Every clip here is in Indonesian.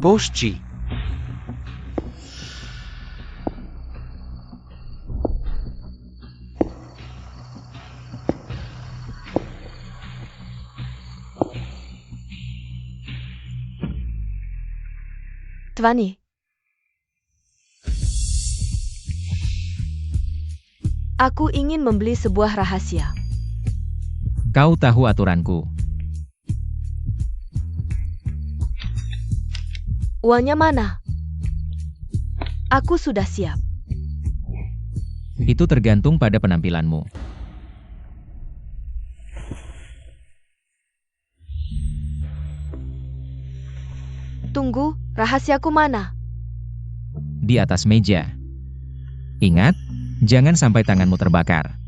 Boschci. Tvani. Aku ingin membeli sebuah rahasia. Kau tahu aturanku. Uangnya mana? Aku sudah siap. Itu tergantung pada penampilanmu. Tunggu, rahasiaku mana? Di atas meja. Ingat, jangan sampai tanganmu terbakar.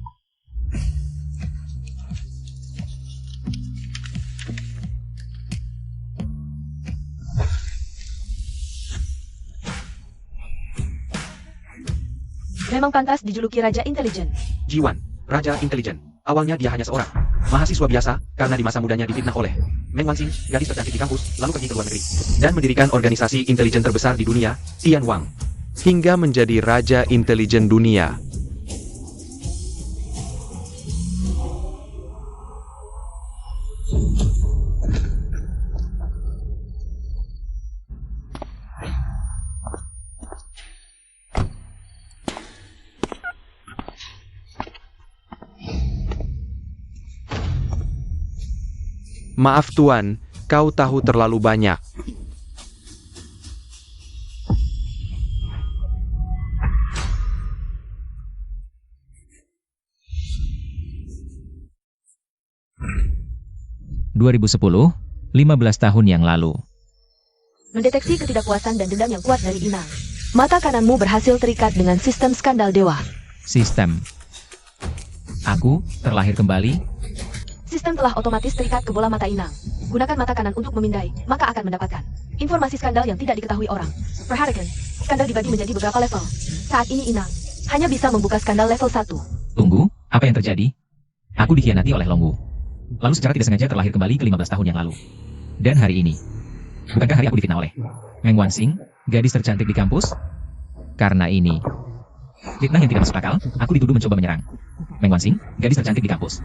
Memang pantas dijuluki Raja Intelijen. Jiwan, Raja Intelijen. Awalnya dia hanya seorang mahasiswa biasa karena di masa mudanya difitnah oleh Meng Wanxing, gadis tercantik di kampus, lalu pergi ke luar negeri dan mendirikan organisasi intelijen terbesar di dunia, Tianwang, hingga menjadi Raja Intelijen Dunia. Maaf Tuan, kau tahu terlalu banyak. ...2010, 15 tahun yang lalu. Mendeteksi ketidakpuasan dan dendam yang kuat dari Inang. Mata kananmu berhasil terikat dengan sistem skandal dewa. Sistem. Aku terlahir kembali. Sistem telah otomatis terikat ke bola mata Inang. Gunakan mata kanan untuk memindai, maka akan mendapatkan informasi skandal yang tidak diketahui orang. Perhatikan, skandal dibagi menjadi beberapa level. Saat ini Inang hanya bisa membuka skandal level 1. Tunggu, apa yang terjadi? Aku dikhianati oleh Longwu. Lalu secara tidak sengaja terlahir kembali ke 15 tahun yang lalu. Dan hari ini, bukankah hari aku difitnah oleh Meng Wanxing, gadis tercantik di kampus? Karena ini fitnah yang tidak masuk akal, aku dituduh mencoba menyerang Meng Wanxing, gadis tercantik di kampus.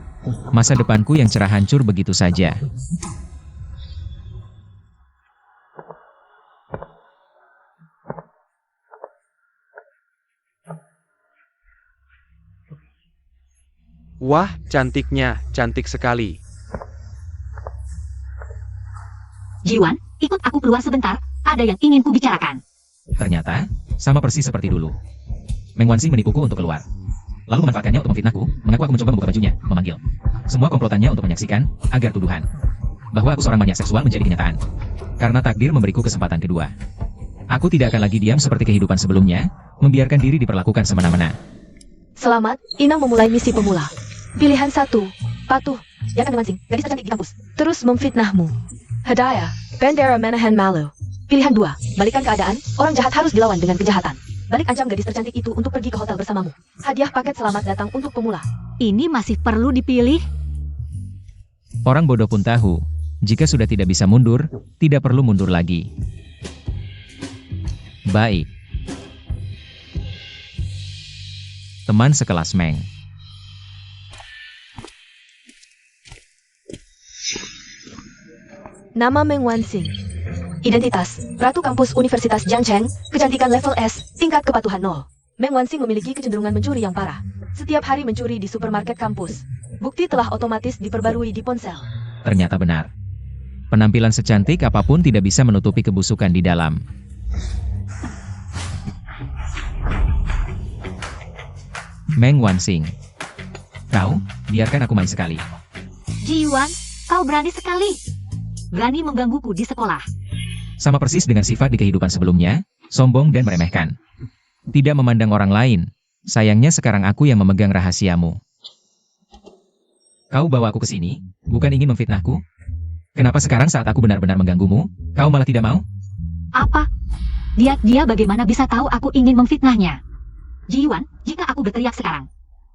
Masa depanku yang cerah hancur begitu saja. Wah, cantiknya, cantik sekali. Jiwan, ikut aku keluar sebentar, ada yang ingin kubicarakan. Ternyata, sama persis seperti dulu. Meng Wanxing menipuku untuk keluar. Lalu memanfaatkannya untuk memfitnahku, mengaku aku mencoba membuka bajunya, memanggil. Semua komplotannya untuk menyaksikan, agar tuduhan bahwa aku seorang maniak seksual menjadi kenyataan. Karena takdir memberiku kesempatan kedua. Aku tidak akan lagi diam seperti kehidupan sebelumnya, membiarkan diri diperlakukan semena-mena. Selamat, Inang memulai misi pemula. Pilihan 1, patuh, Yakan Meng Wanxing, gadis tercantik di kampus, terus memfitnahmu. Hadiah, Bendera Menahan Malu. Pilihan 2, balikan keadaan, orang jahat harus dilawan dengan kejahatan. Balik ancam gadis tercantik itu untuk pergi ke hotel bersamamu. Hadiah paket selamat datang untuk pemula. Ini masih perlu dipilih? Orang bodoh pun tahu, jika sudah tidak bisa mundur, tidak perlu mundur lagi. Baik. Teman sekelas Meng. Nama Meng Wanxing. Identitas, Ratu Kampus Universitas Jiangcheng, kecantikan level S, tingkat kepatuhan 0. Meng Wanxing memiliki kecenderungan mencuri yang parah. Setiap hari mencuri di supermarket kampus. Bukti telah otomatis diperbarui di ponsel. Ternyata benar. Penampilan secantik apapun tidak bisa menutupi kebusukan di dalam. Meng Wanxing. Kau, biarkan aku main sekali. Jiwan, kau berani sekali. Berani menggangguku di sekolah. Sama persis dengan sifat di kehidupan sebelumnya, sombong dan meremehkan. Tidak memandang orang lain. Sayangnya sekarang aku yang memegang rahasiamu. Kau bawa aku ke sini, bukan ingin memfitnahku? Kenapa sekarang saat aku benar-benar mengganggumu, kau malah tidak mau? Apa? Dia bagaimana bisa tahu aku ingin memfitnahnya? Jiwan, jika aku berteriak sekarang,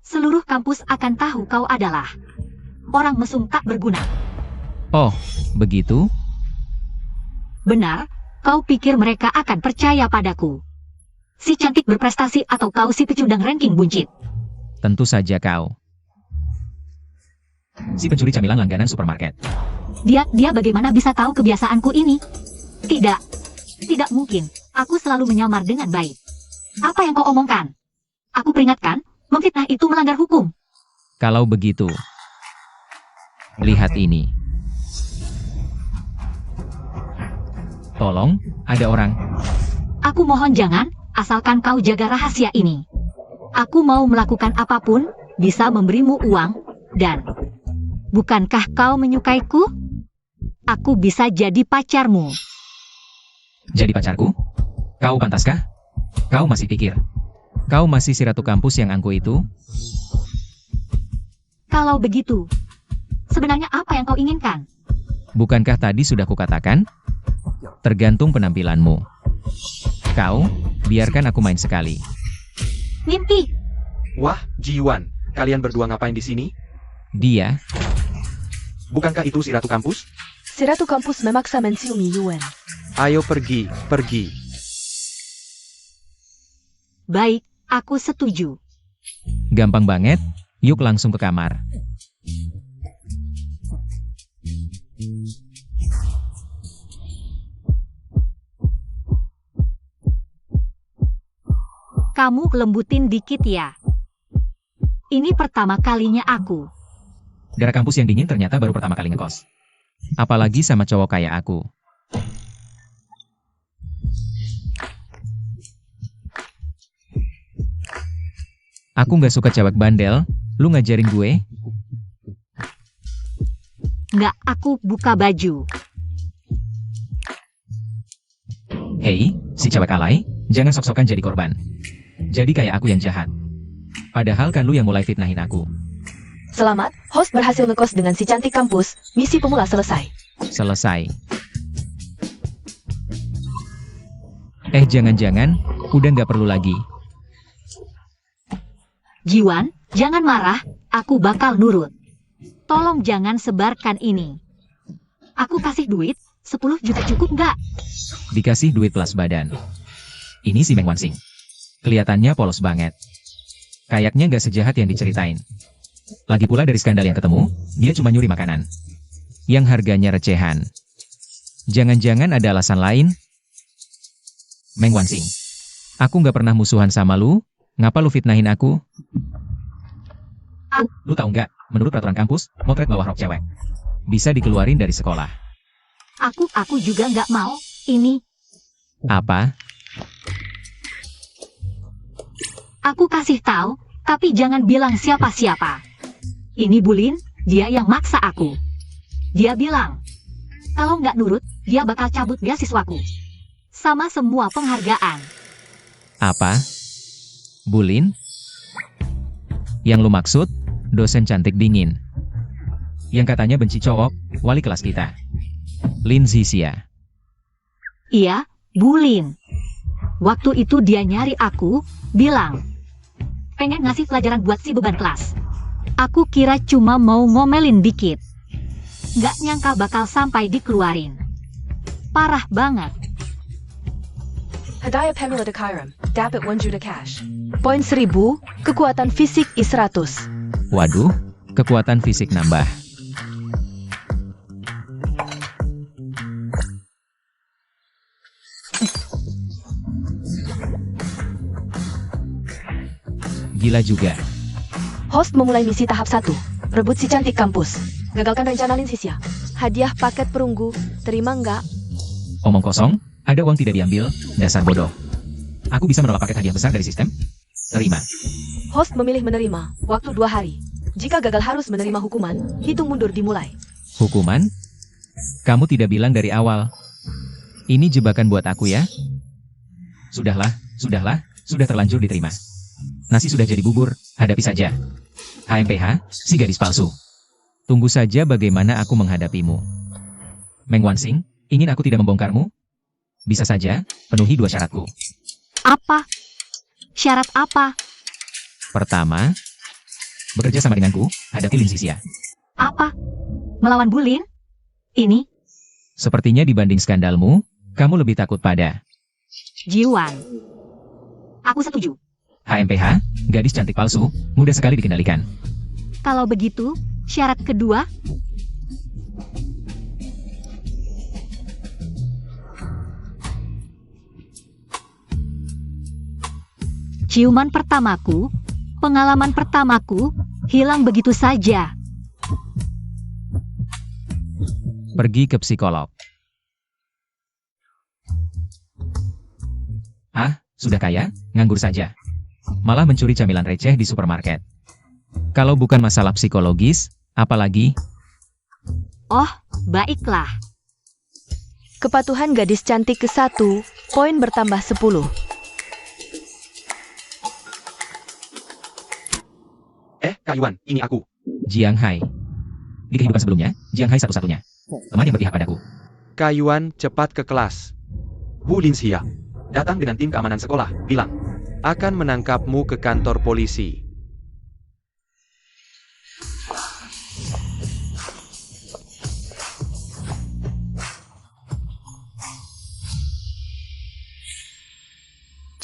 seluruh kampus akan tahu kau adalah orang mesum tak berguna. Oh, begitu? Benar, Kau pikir mereka akan percaya padaku? Si cantik berprestasi atau kau si pecundang ranking buncit? Tentu saja kau. Si pencuri camilan langganan supermarket. Dia bagaimana bisa tahu kebiasaanku ini? Tidak. Tidak mungkin. Aku selalu menyamar dengan baik. Apa yang kau omongkan? Aku peringatkan, memfitnah itu melanggar hukum. Kalau begitu, lihat ini. Tolong, ada orang. Aku mohon jangan, asalkan kau jaga rahasia ini. Aku mau melakukan apapun, bisa memberimu uang, dan... Bukankah kau menyukaiku? Aku bisa jadi pacarmu. Jadi pacarku? Kau pantaskah? Kau masih pikir? Kau masih si ratu kampus yang angku itu? Kalau begitu, sebenarnya apa yang kau inginkan? Bukankah tadi sudah kukatakan? Tergantung penampilanmu. Kau, biarkan aku main sekali. Mimpi. Wah, Jiwan, kalian berdua ngapain di sini? Dia, Bukankah itu si ratu kampus? Si ratu kampus memaksa menciumi Yuan. Ayo pergi, pergi. Baik, aku setuju. gampang banget, yuk langsung ke kamar. Kamu lembutin dikit ya. Ini pertama kalinya aku. Darah kampus yang dingin ternyata baru pertama kali ngekos. Apalagi sama cowok kayak aku. Aku nggak suka cewek bandel, lu ngajarin gue? Nggak, aku buka baju. Hei, si cewek alay, jangan sok-sokan jadi korban. Jadi kayak aku yang jahat. Padahal kan lu yang mulai fitnahin aku. Selamat, host berhasil ngekos dengan si cantik kampus. Misi pemula selesai. Selesai. Jangan-jangan, udah nggak perlu lagi. Jiwan, jangan marah, aku bakal nurut. Tolong jangan sebarkan ini. Aku kasih duit, 10 juta cukup nggak? Dikasih duit plus badan. Ini si Meng Wanxing. Kelihatannya polos banget. Kayaknya nggak sejahat yang diceritain. Lagi pula dari skandal yang ketemu, dia cuma nyuri makanan. Yang harganya recehan. Jangan-jangan ada alasan lain? Meng Wanxing, aku nggak pernah musuhan sama lu, ngapa lu fitnahin aku? Lu tahu nggak, menurut peraturan kampus, motret bawah rok cewek bisa dikeluarin dari sekolah. Aku juga nggak mau, ini. Apa? Aku kasih tahu, tapi jangan bilang siapa-siapa. Ini Bulin, dia yang maksa aku. Dia bilang, kalau nggak nurut, dia bakal cabut beasiswaku. Sama semua penghargaan. Apa? Bulin? Yang lu maksud, dosen cantik dingin. Yang katanya benci cowok, wali kelas kita. Lin Zixia. Iya, Bulin. Waktu itu dia nyari aku, bilang, pengen ngasih pelajaran buat si beban kelas. Aku kira cuma mau ngomelin dikit. Nggak nyangka bakal sampai dikeluarin. Parah banget. Hadiah Pamela de Kairam. Dapat 1 juta cash. Poin 1000, kekuatan fisik I100. Waduh, kekuatan fisik nambah. Gila juga. Host memulai misi tahap 1. Rebut si cantik kampus. Gagalkan rencana Lin Zixia. Hadiah paket perunggu. Terima nggak? Omong kosong, ada uang tidak diambil, dasar bodoh. Aku bisa menolak paket hadiah besar dari sistem? Terima. Host memilih menerima. Waktu 2 hari. Jika gagal harus menerima hukuman, hitung mundur dimulai. Hukuman? Kamu tidak bilang dari awal. Ini jebakan buat aku ya? Sudahlah, sudah terlanjur diterima. Nasi sudah jadi bubur, hadapi saja. HMPH, si gadis palsu. Tunggu saja bagaimana aku menghadapimu. Meng Wanxing, ingin aku tidak membongkarmu? Bisa saja, penuhi 2 syaratku. Apa? Syarat apa? Pertama, bekerja sama denganku, hadapi Lin Zixia. Apa? Melawan Bulin? Ini? Sepertinya dibanding skandalmu, Kamu lebih takut pada Jiwan. Aku setuju. HMPH, gadis cantik palsu, mudah sekali dikendalikan. Kalau begitu, syarat kedua, ciuman pertamaku, pengalaman pertamaku, hilang begitu saja. Pergi ke psikolog. Ah, sudah kaya, nganggur saja. Malah mencuri camilan receh di supermarket. Kalau bukan masalah psikologis, apalagi? Oh, baiklah. Kepatuhan gadis cantik ke-1, poin bertambah 10. Kak Yuan, ini aku. Jiang Hai. Di kehidupan sebelumnya, Jiang Hai satu-satunya teman yang berpihak padaku. Kak Yuan cepat ke kelas. Bu Linsia datang dengan tim keamanan sekolah, bilang, akan menangkapmu ke kantor polisi.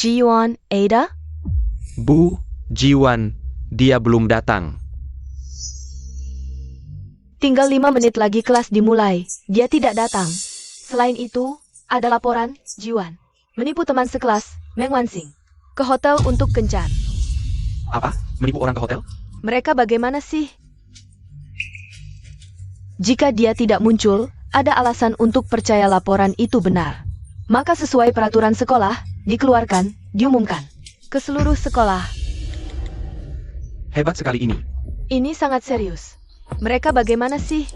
Jiwan, Ada? Bu, Jiwan, dia belum datang. Tinggal 5 menit lagi kelas dimulai. Dia tidak datang. Selain itu, ada laporan, Jiwan menipu teman sekelas, Meng Wanxing, ke hotel untuk kencan. Apa? Menipu orang ke hotel? Mereka bagaimana sih? Jika dia tidak muncul, ada alasan untuk percaya laporan itu benar. Maka sesuai peraturan sekolah, dikeluarkan, diumumkan ke seluruh sekolah. Hebat sekali ini. Ini sangat serius. Mereka bagaimana sih?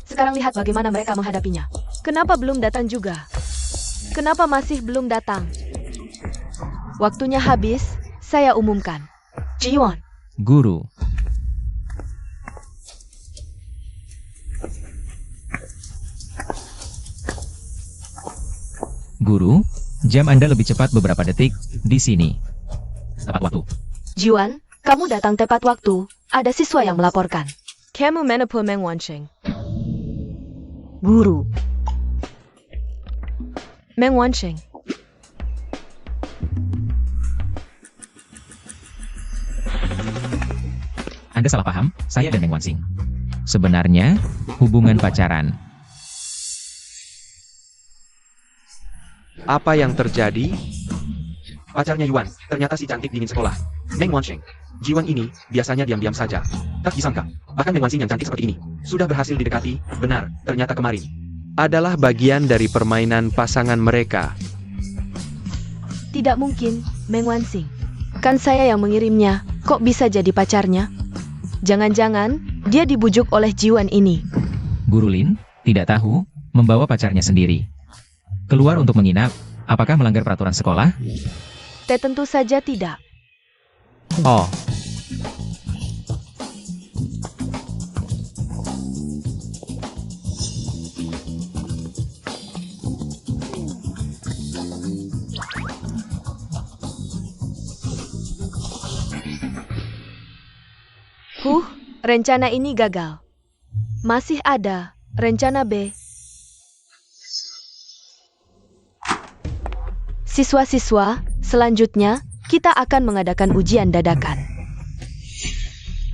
Sekarang lihat bagaimana mereka menghadapinya. Kenapa belum datang juga? Kenapa masih belum datang? Waktunya habis, saya umumkan. Jiwon, Guru. Guru, jam Anda lebih cepat beberapa detik di sini. Tepat waktu. Jiwan, kamu datang tepat waktu. Ada siswa yang melaporkan. Kamu menipu Meng Wanxing. Guru. Meng Wanxing. Anda salah paham, saya dan Meng Wanxing. Sebenarnya, hubungan pacaran. Apa yang terjadi? Pacarnya Yuan, ternyata si cantik dingin sekolah. Meng Wanxing. Jiwan ini, biasanya diam-diam saja. Tak disangka, bahkan Meng Wanxing yang cantik seperti ini, sudah berhasil didekati, benar, ternyata kemarin. Adalah bagian dari permainan pasangan mereka. Tidak mungkin, Meng Wanxing. Kan saya yang mengirimnya, kok bisa jadi pacarnya? Jangan-jangan, dia dibujuk oleh Jiwan ini. Guru Lin, tidak tahu, membawa pacarnya sendiri. Keluar untuk menginap, apakah melanggar peraturan sekolah? Tentu saja tidak. Oh, Rencana ini gagal. Masih ada rencana B. Siswa-siswa, selanjutnya kita akan mengadakan ujian dadakan.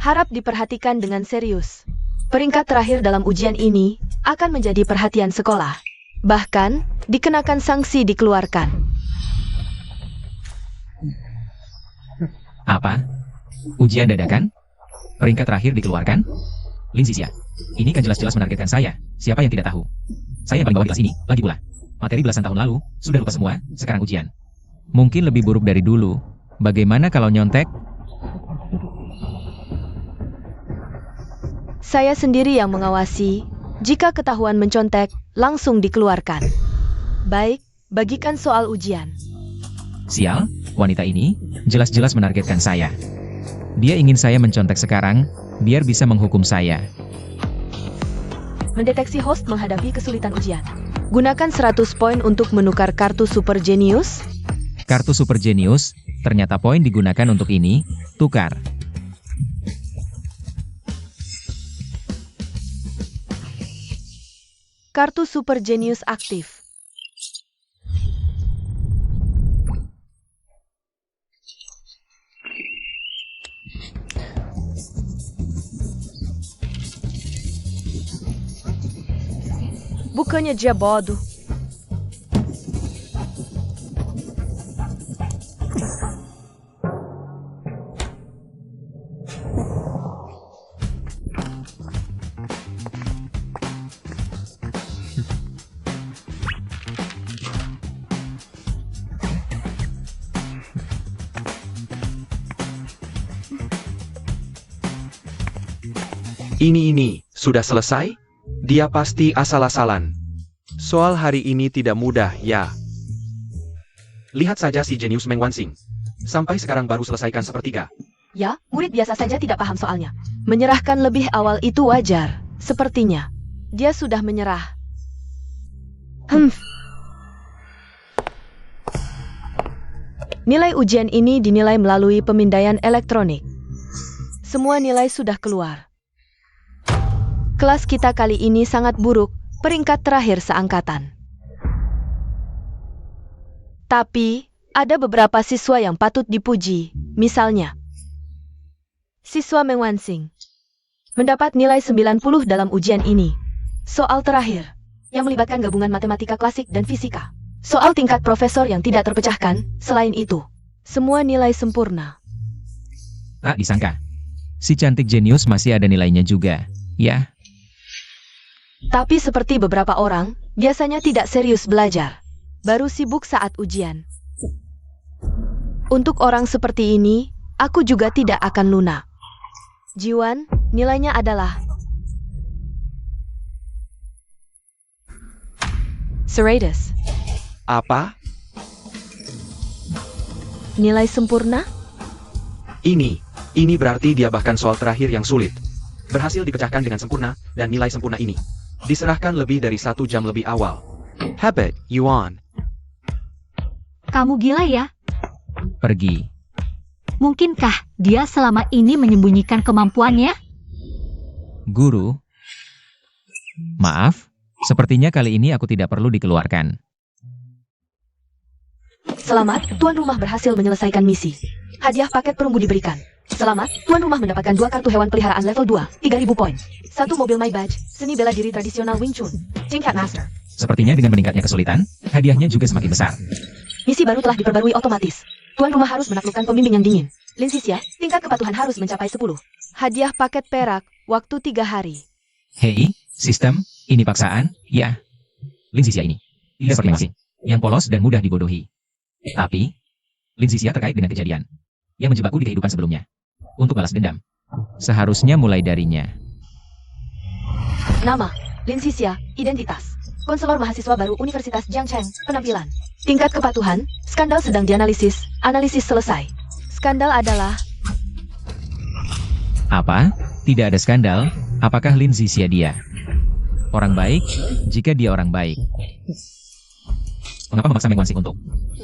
Harap diperhatikan dengan serius. Peringkat terakhir dalam ujian ini akan menjadi perhatian sekolah. Bahkan, dikenakan sanksi dikeluarkan. apa? Ujian dadakan? Peringkat terakhir dikeluarkan? Lin Xixia, ini kan jelas-jelas menargetkan saya. Siapa yang tidak tahu? Saya yang paling bawah di kelas ini, lagi pula. Materi belasan tahun lalu, sudah lupa semua, sekarang ujian. Mungkin lebih buruk dari dulu. Bagaimana kalau nyontek? Saya sendiri yang mengawasi. Jika ketahuan mencontek, langsung dikeluarkan. Baik, bagikan soal ujian. Sial, wanita ini jelas-jelas menargetkan saya. Dia ingin saya mencontek sekarang, biar bisa menghukum saya. Mendeteksi host menghadapi kesulitan ujian. Gunakan 100 poin untuk menukar kartu Super Genius. Kartu Super Genius, ternyata poin digunakan untuk ini, tukar. Kartu Super Genius aktif. Bukannya dia bodoh. Ini, sudah selesai? Dia pasti asal-asalan. Soal hari ini tidak mudah, ya. Lihat saja si jenius Meng Wanxing. Sampai sekarang baru selesaikan sepertiga. Ya, murid biasa saja tidak paham soalnya. Menyerahkan lebih awal itu wajar. Sepertinya, dia sudah menyerah. Nilai ujian ini dinilai melalui pemindaian elektronik. Semua nilai sudah keluar. Kelas kita kali ini sangat buruk, peringkat terakhir seangkatan. Tapi, ada beberapa siswa yang patut dipuji, misalnya siswa Meng Wanxing mendapat nilai 90 dalam ujian ini. Soal terakhir, yang melibatkan gabungan matematika klasik dan fisika. Soal tingkat profesor yang tidak terpecahkan, selain itu, semua nilai sempurna. Tak disangka. Si cantik jenius masih ada nilainya juga, ya. Tapi seperti beberapa orang, biasanya tidak serius belajar. Baru sibuk saat ujian. Untuk orang seperti ini, aku juga tidak akan lunak. Jiwan, nilainya adalah 100. Apa? Nilai sempurna? Ini berarti dia bahkan soal terakhir yang sulit berhasil dipecahkan dengan sempurna, dan nilai sempurna ini diserahkan lebih dari 1 jam lebih awal. Hebat, Yuan. Kamu gila ya? Pergi. Mungkinkah dia selama ini menyembunyikan kemampuannya? Guru. Maaf, sepertinya kali ini aku tidak perlu dikeluarkan. Selamat, tuan rumah berhasil menyelesaikan misi. Hadiah paket perunggu diberikan. Selamat, tuan rumah mendapatkan 2 kartu hewan peliharaan level 2, 3.000 poin. 1 mobil My Badge, seni bela diri tradisional Wing Chun, Tingkat Master. Sepertinya dengan meningkatnya kesulitan, hadiahnya juga semakin besar. Misi baru telah diperbarui otomatis. Tuan rumah harus menaklukkan pembimbing yang dingin. Lin Xixia, tingkat kepatuhan harus mencapai 10. Hadiah paket perak, waktu 3 hari. Hei, sistem, ini paksaan, ya. Lin Xixia ini tidak seperti Maxing, yang polos dan mudah dibodohi. Tapi, Lin Xixia terkait dengan kejadian yang menjebakku di kehidupan sebelumnya. Untuk balas dendam, seharusnya mulai darinya. Nama, Lin Xixia, identitas. Konselor mahasiswa baru Universitas Jiangcheng, penampilan. Tingkat kepatuhan, skandal sedang dianalisis, analisis selesai. Skandal adalah Apa? Tidak ada skandal? Apakah Lin Xixia dia orang baik? Jika dia orang baik, mengapa memaksa Meng Wanxing untuk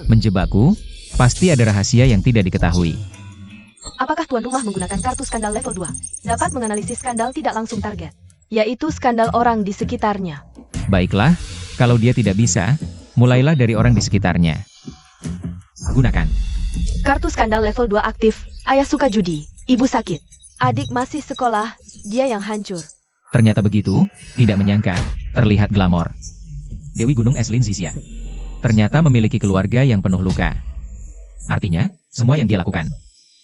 menjebakku? Pasti ada rahasia yang tidak diketahui. apakah tuan rumah menggunakan kartu skandal level 2? Dapat menganalisis skandal tidak langsung target, yaitu skandal orang di sekitarnya. Baiklah, kalau dia tidak bisa, mulailah dari orang di sekitarnya. Gunakan. Kartu skandal level 2 aktif, ayah suka judi, ibu sakit, adik masih sekolah, dia yang hancur. Ternyata begitu, tidak menyangka, terlihat glamor. Dewi Gunung Es Lin Xixia ternyata memiliki keluarga yang penuh luka. Artinya, semua yang dia lakukan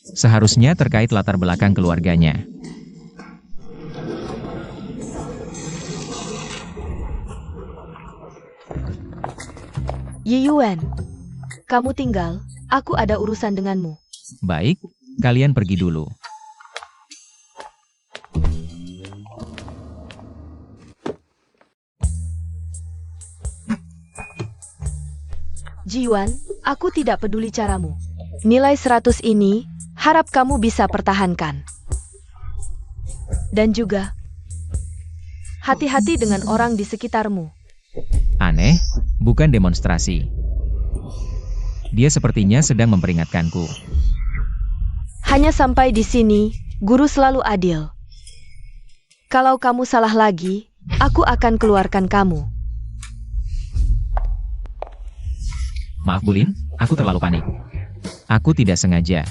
seharusnya terkait latar belakang keluarganya. Yi Yuan, kamu tinggal, aku ada urusan denganmu. Baik, kalian pergi dulu. Jiwan, aku tidak peduli caramu. Nilai 100 ini, harap kamu bisa pertahankan. Dan juga, hati-hati dengan orang di sekitarmu. Aneh, bukan demonstrasi. Dia sepertinya sedang memperingatkanku. Hanya sampai di sini, guru selalu adil. Kalau kamu salah lagi, aku akan keluarkan kamu. Maaf Bulin, aku terlalu panik. Aku tidak sengaja.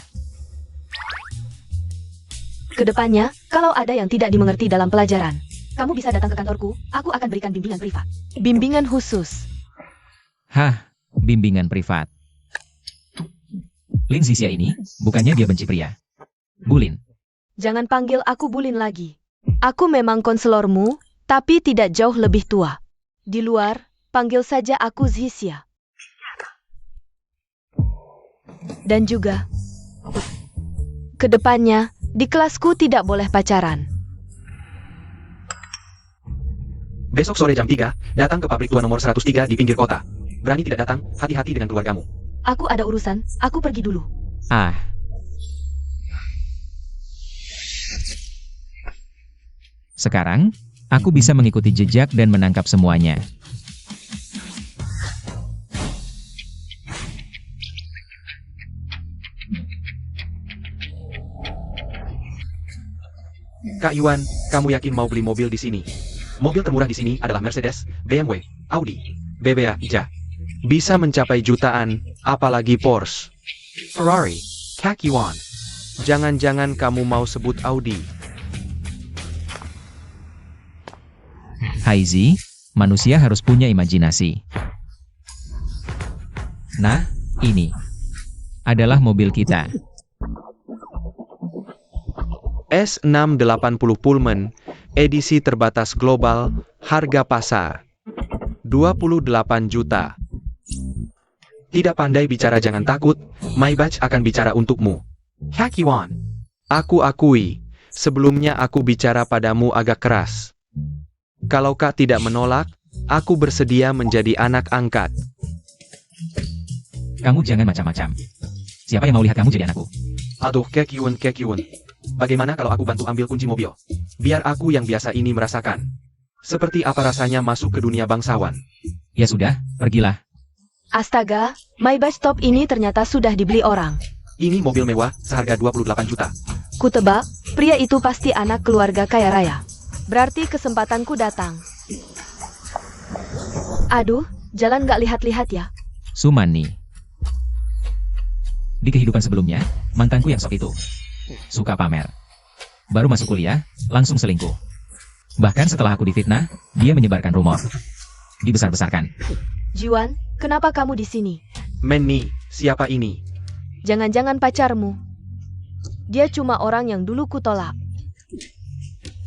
Kedepannya, kalau ada yang tidak dimengerti dalam pelajaran, kamu bisa datang ke kantorku, aku akan berikan bimbingan privat. Bimbingan khusus. Hah, bimbingan privat. Lin Zixia ini, bukannya dia benci pria. Bulin. Jangan panggil aku Bulin lagi. Aku memang konselormu, tapi tidak jauh lebih tua. Di luar, panggil saja aku Zixia. Dan juga, kedepannya, di kelasku tidak boleh pacaran. Besok sore jam 3, datang ke pabrik tua nomor 103 di pinggir kota. Berani tidak datang, hati-hati dengan keluargamu. Aku ada urusan, aku pergi dulu. Ah. Sekarang, aku bisa mengikuti jejak dan menangkap semuanya. Kak Yuan, kamu yakin mau beli mobil di sini? Mobil termurah di sini adalah Mercedes, BMW, Audi, BBA, Ja. Bisa mencapai jutaan, apalagi Porsche, Ferrari, Kak Yuan. Jangan-jangan kamu mau sebut Audi. Hai Zi, manusia harus punya imajinasi. Nah, ini adalah mobil kita. S680 Pullman, edisi terbatas global, harga pasar 28 juta. Tidak pandai bicara jangan takut, Maybach akan bicara untukmu. Kak Yuan, aku akui, sebelumnya aku bicara padamu agak keras. Kalau Kak tidak menolak, aku bersedia menjadi anak angkat. Kamu jangan macam-macam. Siapa yang mau lihat kamu jadi anakku? Aduh, Kak Yuan. Bagaimana kalau aku bantu ambil kunci mobil? Biar aku yang biasa ini merasakan. Seperti apa rasanya masuk ke dunia bangsawan. Ya sudah, pergilah. Astaga, Maybach top ini ternyata sudah dibeli orang. Ini mobil mewah, seharga 28 juta. Kutebak, pria itu pasti anak keluarga kaya raya. Berarti kesempatanku datang. Aduh, jalan gak lihat-lihat ya. Sumani. Di kehidupan sebelumnya, mantanku yang sok itu suka pamer. Baru masuk kuliah, langsung selingkuh. Bahkan setelah aku difitnah, dia menyebarkan rumor. Dibesar-besarkan. Jiwan, kenapa kamu di sini? Manny, siapa ini? Jangan-jangan pacarmu. Dia cuma orang yang dulu kutolak.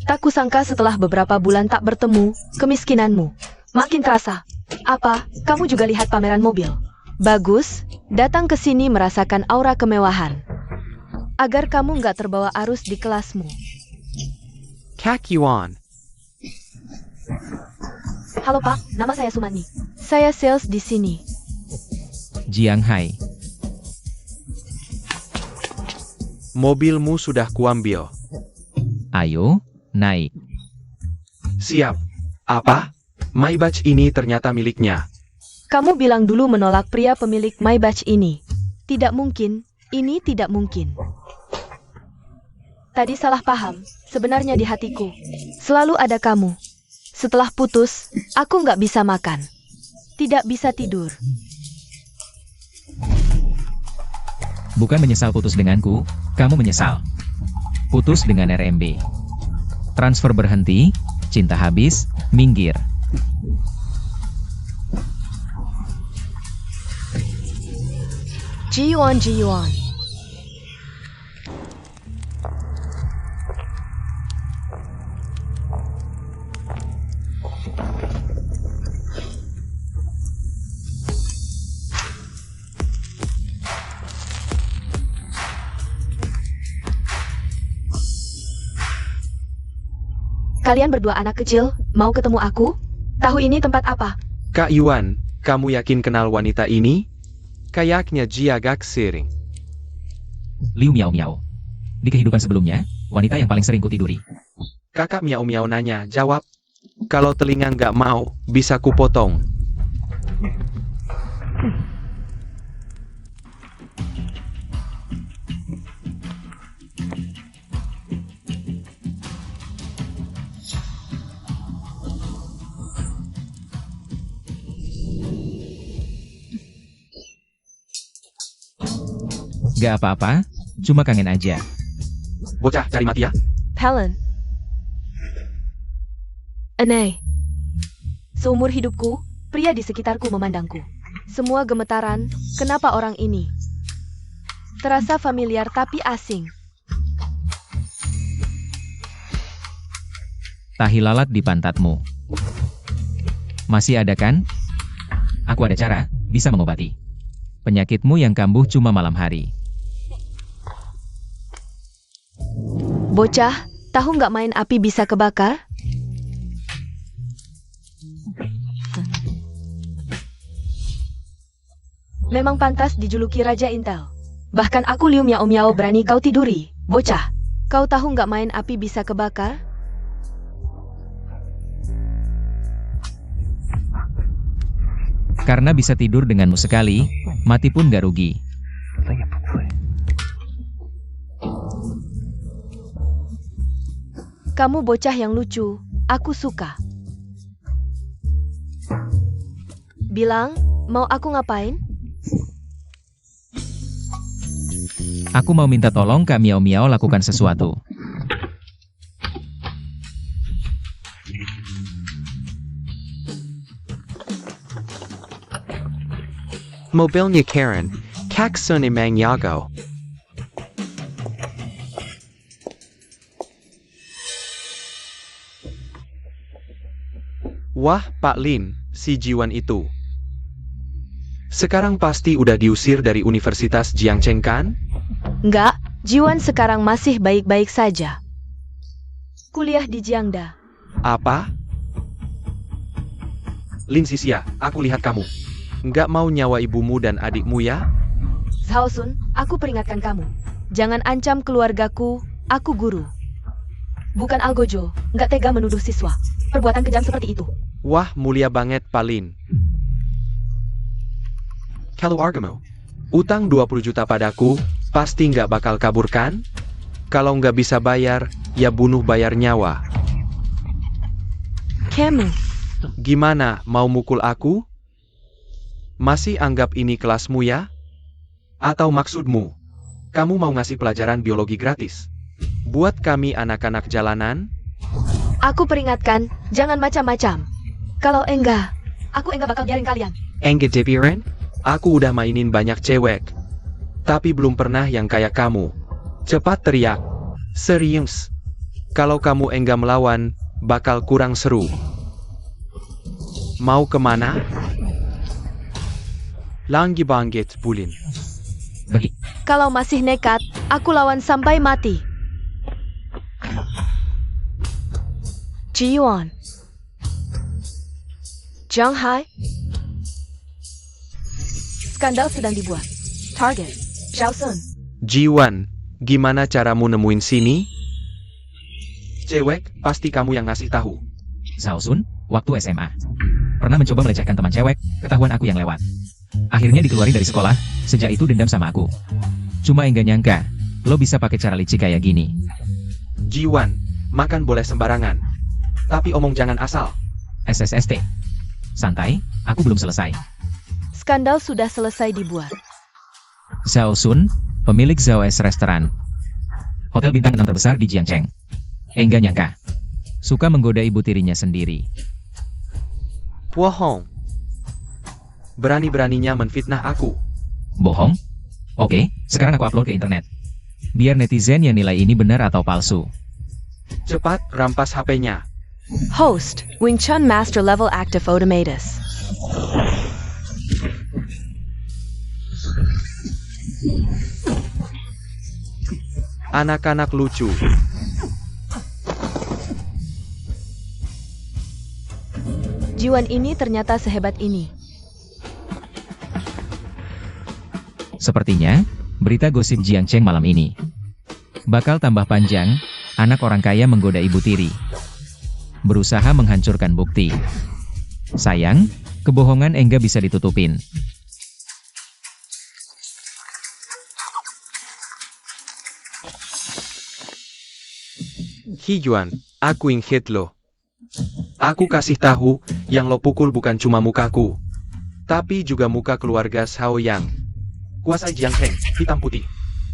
Tak kusangka setelah beberapa bulan tak bertemu, kemiskinanmu makin terasa. Apa, kamu juga lihat pameran mobil? Bagus, datang ke sini merasakan aura kemewahan. Agar kamu nggak terbawa arus di kelasmu. Kak Yuan. Halo Pak, nama saya Sumani. Saya sales di sini. Jiang Hai. Mobilmu sudah kuambil. Ayo, naik. Siap. Apa? Maybach ini ternyata miliknya. Kamu bilang dulu menolak pria pemilik Maybach ini. Tidak mungkin, ini tidak mungkin. Tadi salah paham, sebenarnya di hatiku. Selalu ada kamu. Setelah putus, aku nggak bisa makan. Tidak bisa tidur. Bukan menyesal putus denganku, kamu menyesal. Putus dengan RMB. Transfer berhenti, cinta habis, minggir. Jiwan. Kalian berdua anak kecil, mau ketemu aku? Tahu ini tempat apa? Kak Yuan, kamu yakin kenal wanita ini? Kayaknya dia agak sering. Liu Miao Miao. Di kehidupan sebelumnya, wanita yang paling sering kutiduri. Kakak Miao Miao nanya, jawab. Kalau telinga nggak mau, bisa kupotong. Gak apa-apa, cuma kangen aja. Bocah cari mati ya? Helen. Aneh. Seumur hidupku, pria di sekitarku memandangku. Semua gemetaran, kenapa orang ini? Terasa familiar tapi asing. Tahi lalat di pantatmu. Masih ada kan? Aku ada cara, bisa mengobati. Penyakitmu yang kambuh cuma malam hari. Bocah, tahu nggak main api bisa kebakar? Memang pantas dijuluki Raja Intel. Bahkan aku Liu Miao Miao berani kau tiduri. Bocah, kau tahu nggak main api bisa kebakar? Karena bisa tidur denganmu sekali, mati pun gak rugi. Kamu bocah yang lucu, aku suka. Bilang, mau aku ngapain? Aku mau minta tolong Kak Miao Miao lakukan sesuatu. Mobilnya Karen, kak sun imang yago. Wah, Pak Lin, si Jiwan itu. Sekarang pasti udah diusir dari Universitas Jiangcheng kan? Enggak, Jiwan sekarang masih baik-baik saja. Kuliah di Jiangda. Apa? Lin Sisia, aku lihat kamu. Nggak mau nyawa ibumu dan adikmu ya? Zhao Sun, aku peringatkan kamu. Jangan ancam keluargaku, aku guru. Bukan Algojo, nggak tega menuduh siswa. Perbuatan kejam seperti itu. Wah, mulia banget Pak Lin. Kalau Argamo, Utang 20 juta padaku, pasti nggak bakal kabur kan? Kalau nggak bisa bayar, ya bunuh bayar nyawa. Kamu, Gimana, mau mukul aku? Masih anggap ini kelasmu ya? atau maksudmu, kamu mau ngasih pelajaran biologi gratis? Buat kami anak-anak jalanan? aku peringatkan, jangan macam-macam. Kalau enggak, aku enggak bakal biarin kalian. Enggak Jepiren? Aku udah mainin banyak cewek. Tapi belum pernah yang kayak kamu. Cepat teriak. Serius. Kalau kamu enggak melawan, bakal kurang seru. Mau kemana? Langgi bangkit, Bulin. Pergi. Kalau masih nekat, aku lawan sampai mati. Jiwan. Zhang Hai. Skandal sedang dibuat. Target, Zhao Sun. Jiwan, gimana caramu nemuin sini? Cewek, pasti kamu yang ngasih tahu. Zhao Sun, waktu SMA. Pernah mencoba melecehkan teman cewek, ketahuan aku yang lewat. Akhirnya dikeluarin dari sekolah, sejak itu dendam sama aku. Cuma enggak nyangka, lo bisa pakai cara licik kayak gini. Jiwan, makan boleh sembarangan. Tapi omong jangan asal. SSST. Santai, aku belum selesai. Skandal sudah selesai dibuat. Zhao Sun, pemilik Zhao S Restaurant. Hotel bintang 6 terbesar di Jiangcheng. Enggak nyangka. Suka menggoda ibu tirinya sendiri. Bohong. Berani-beraninya menfitnah aku. Bohong? Oke, sekarang aku upload ke internet. Biar netizen yang nilai ini benar atau palsu. Cepat, rampas HP-nya. Host, Wing Chun Master Level Active Automatus. Anak-anak lucu. Jiwan ini ternyata sehebat ini. Sepertinya, berita gosip Jiangcheng malam ini bakal tambah panjang. Anak orang kaya menggoda ibu tiri, berusaha menghancurkan bukti. Sayang, kebohongan enggak bisa ditutupin. Hijuan, aku ingin lo. Aku kasih tahu, yang lo pukul bukan cuma mukaku, Tapi juga muka keluarga Shaoyang. kuasai Jiangcheng, hitam putih.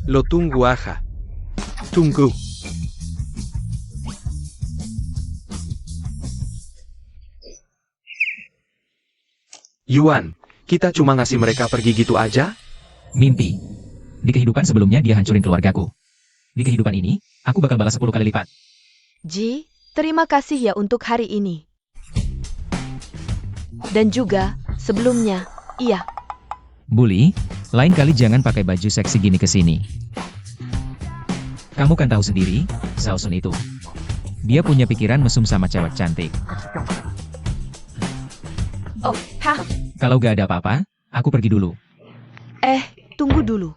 Lo tunggu aja. Tunggu. Yuan, kita cuma ngasih mereka pergi gitu aja? Mimpi. Di kehidupan sebelumnya dia hancurin keluargaku. Di kehidupan ini, aku bakal balas 10 kali lipat. Ji, terima kasih ya untuk hari ini. Dan juga, sebelumnya, iya. Bully, lain kali jangan pakai baju seksi gini ke sini. Kamu kan tahu sendiri, Shao Sun itu. Dia punya pikiran mesum sama cewek cantik. Oh, hah, Kalau gak ada apa-apa, aku pergi dulu. tunggu dulu.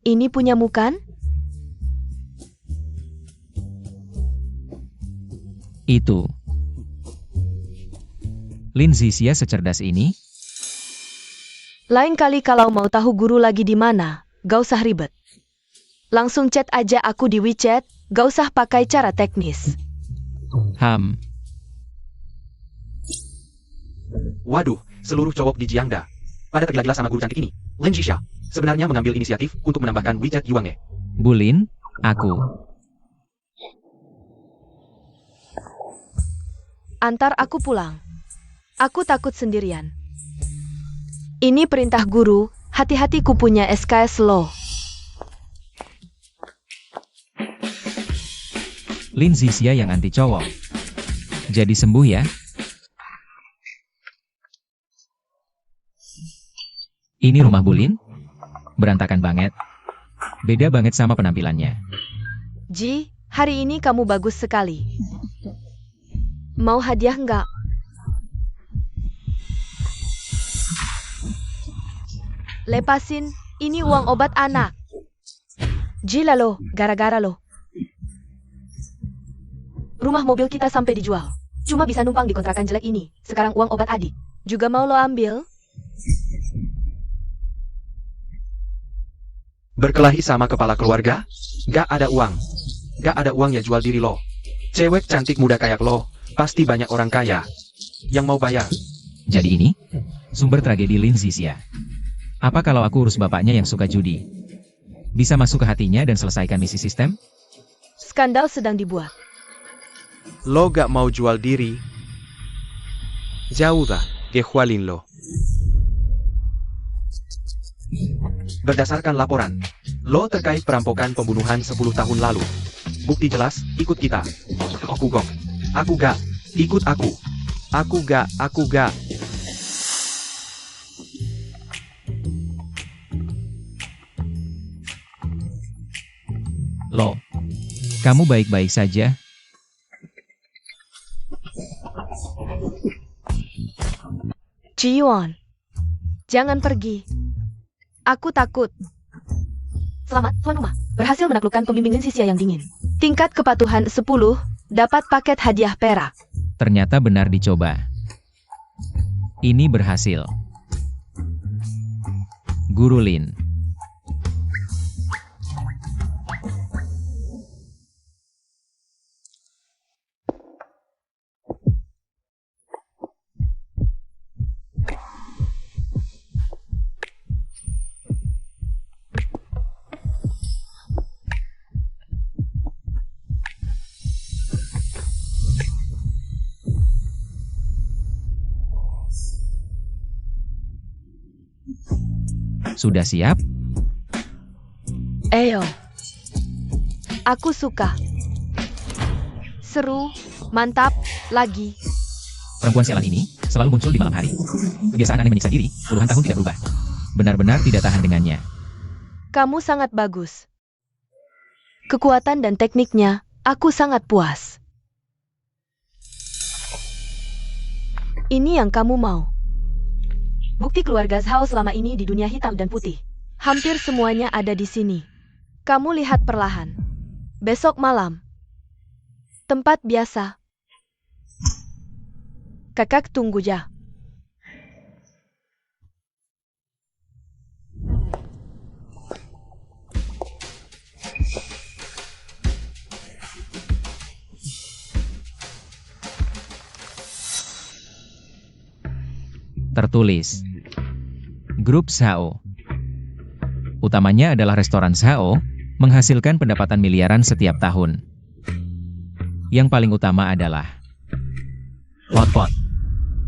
Ini punyamu kan? Itu. Lin Zixia secerdas ini? Lain kali kalau mau tahu guru lagi di mana, gak usah ribet. Langsung chat aja aku di WeChat, gak usah pakai cara teknis. Waduh, seluruh cowok di Jiangda pada tergila-gila sama guru cantik ini. Lin Zixia sebenarnya mengambil inisiatif untuk menambahkan WeChat Yuangnya. Bulin, aku. Antar aku pulang. Aku takut sendirian. Ini perintah guru, hati-hati ku punya SKS Law. Lin Zixia yang anti cowok. Jadi sembuh ya? Ini rumah Bulin? Berantakan banget. Beda banget sama penampilannya. Ji, hari ini kamu bagus sekali. Mau hadiah nggak? Lepasin, ini uang obat anak. Gila lo, gara-gara lo. Rumah mobil kita sampai dijual. Cuma bisa numpang di kontrakan jelek ini. Sekarang uang obat adik. Juga mau lo ambil? Berkelahi sama kepala keluarga? Gak ada uang. Gak ada uang ya jual diri lo. Cewek cantik muda kayak lo, pasti banyak orang kaya yang mau bayar. Jadi ini, sumber tragedi Lin Zixia. Apa kalau aku urus bapaknya yang suka judi? Bisa masuk ke hatinya dan selesaikan misi sistem? Skandal sedang dibuat. Lo gak mau jual diri? Jauh dah, kehualin lo. Berdasarkan laporan, lo terkait perampokan pembunuhan 10 tahun lalu. Bukti jelas, ikut kita. Aku gak. Ikut aku. Aku gak. Lo, kamu baik-baik saja? Ji-Yuan, jangan pergi. Aku takut. Selamat, tuan rumah. Berhasil menaklukkan pembimbing Lin Zixia yang dingin. Tingkat kepatuhan 10, dapat paket hadiah perak. Ternyata benar dicoba. Ini berhasil. Guru Lin. Sudah siap? Eyo. Aku suka. Seru, mantap, lagi. Perempuan sialan ini selalu muncul di malam hari. Kebiasaan aneh menyiksa diri, puluhan tahun tidak berubah. Benar-benar tidak tahan dengannya. Kamu sangat bagus. Kekuatan dan tekniknya, aku sangat puas. Ini yang kamu mau. Bukti keluarga Zhao selama ini di dunia hitam dan putih. Hampir semuanya ada di sini. Kamu lihat perlahan. Besok malam. Tempat biasa. Kakak tunggu ya. Tertulis. Grup Shao. Utamanya adalah restoran Shao, menghasilkan pendapatan miliaran setiap tahun. Yang paling utama adalah Hotpot.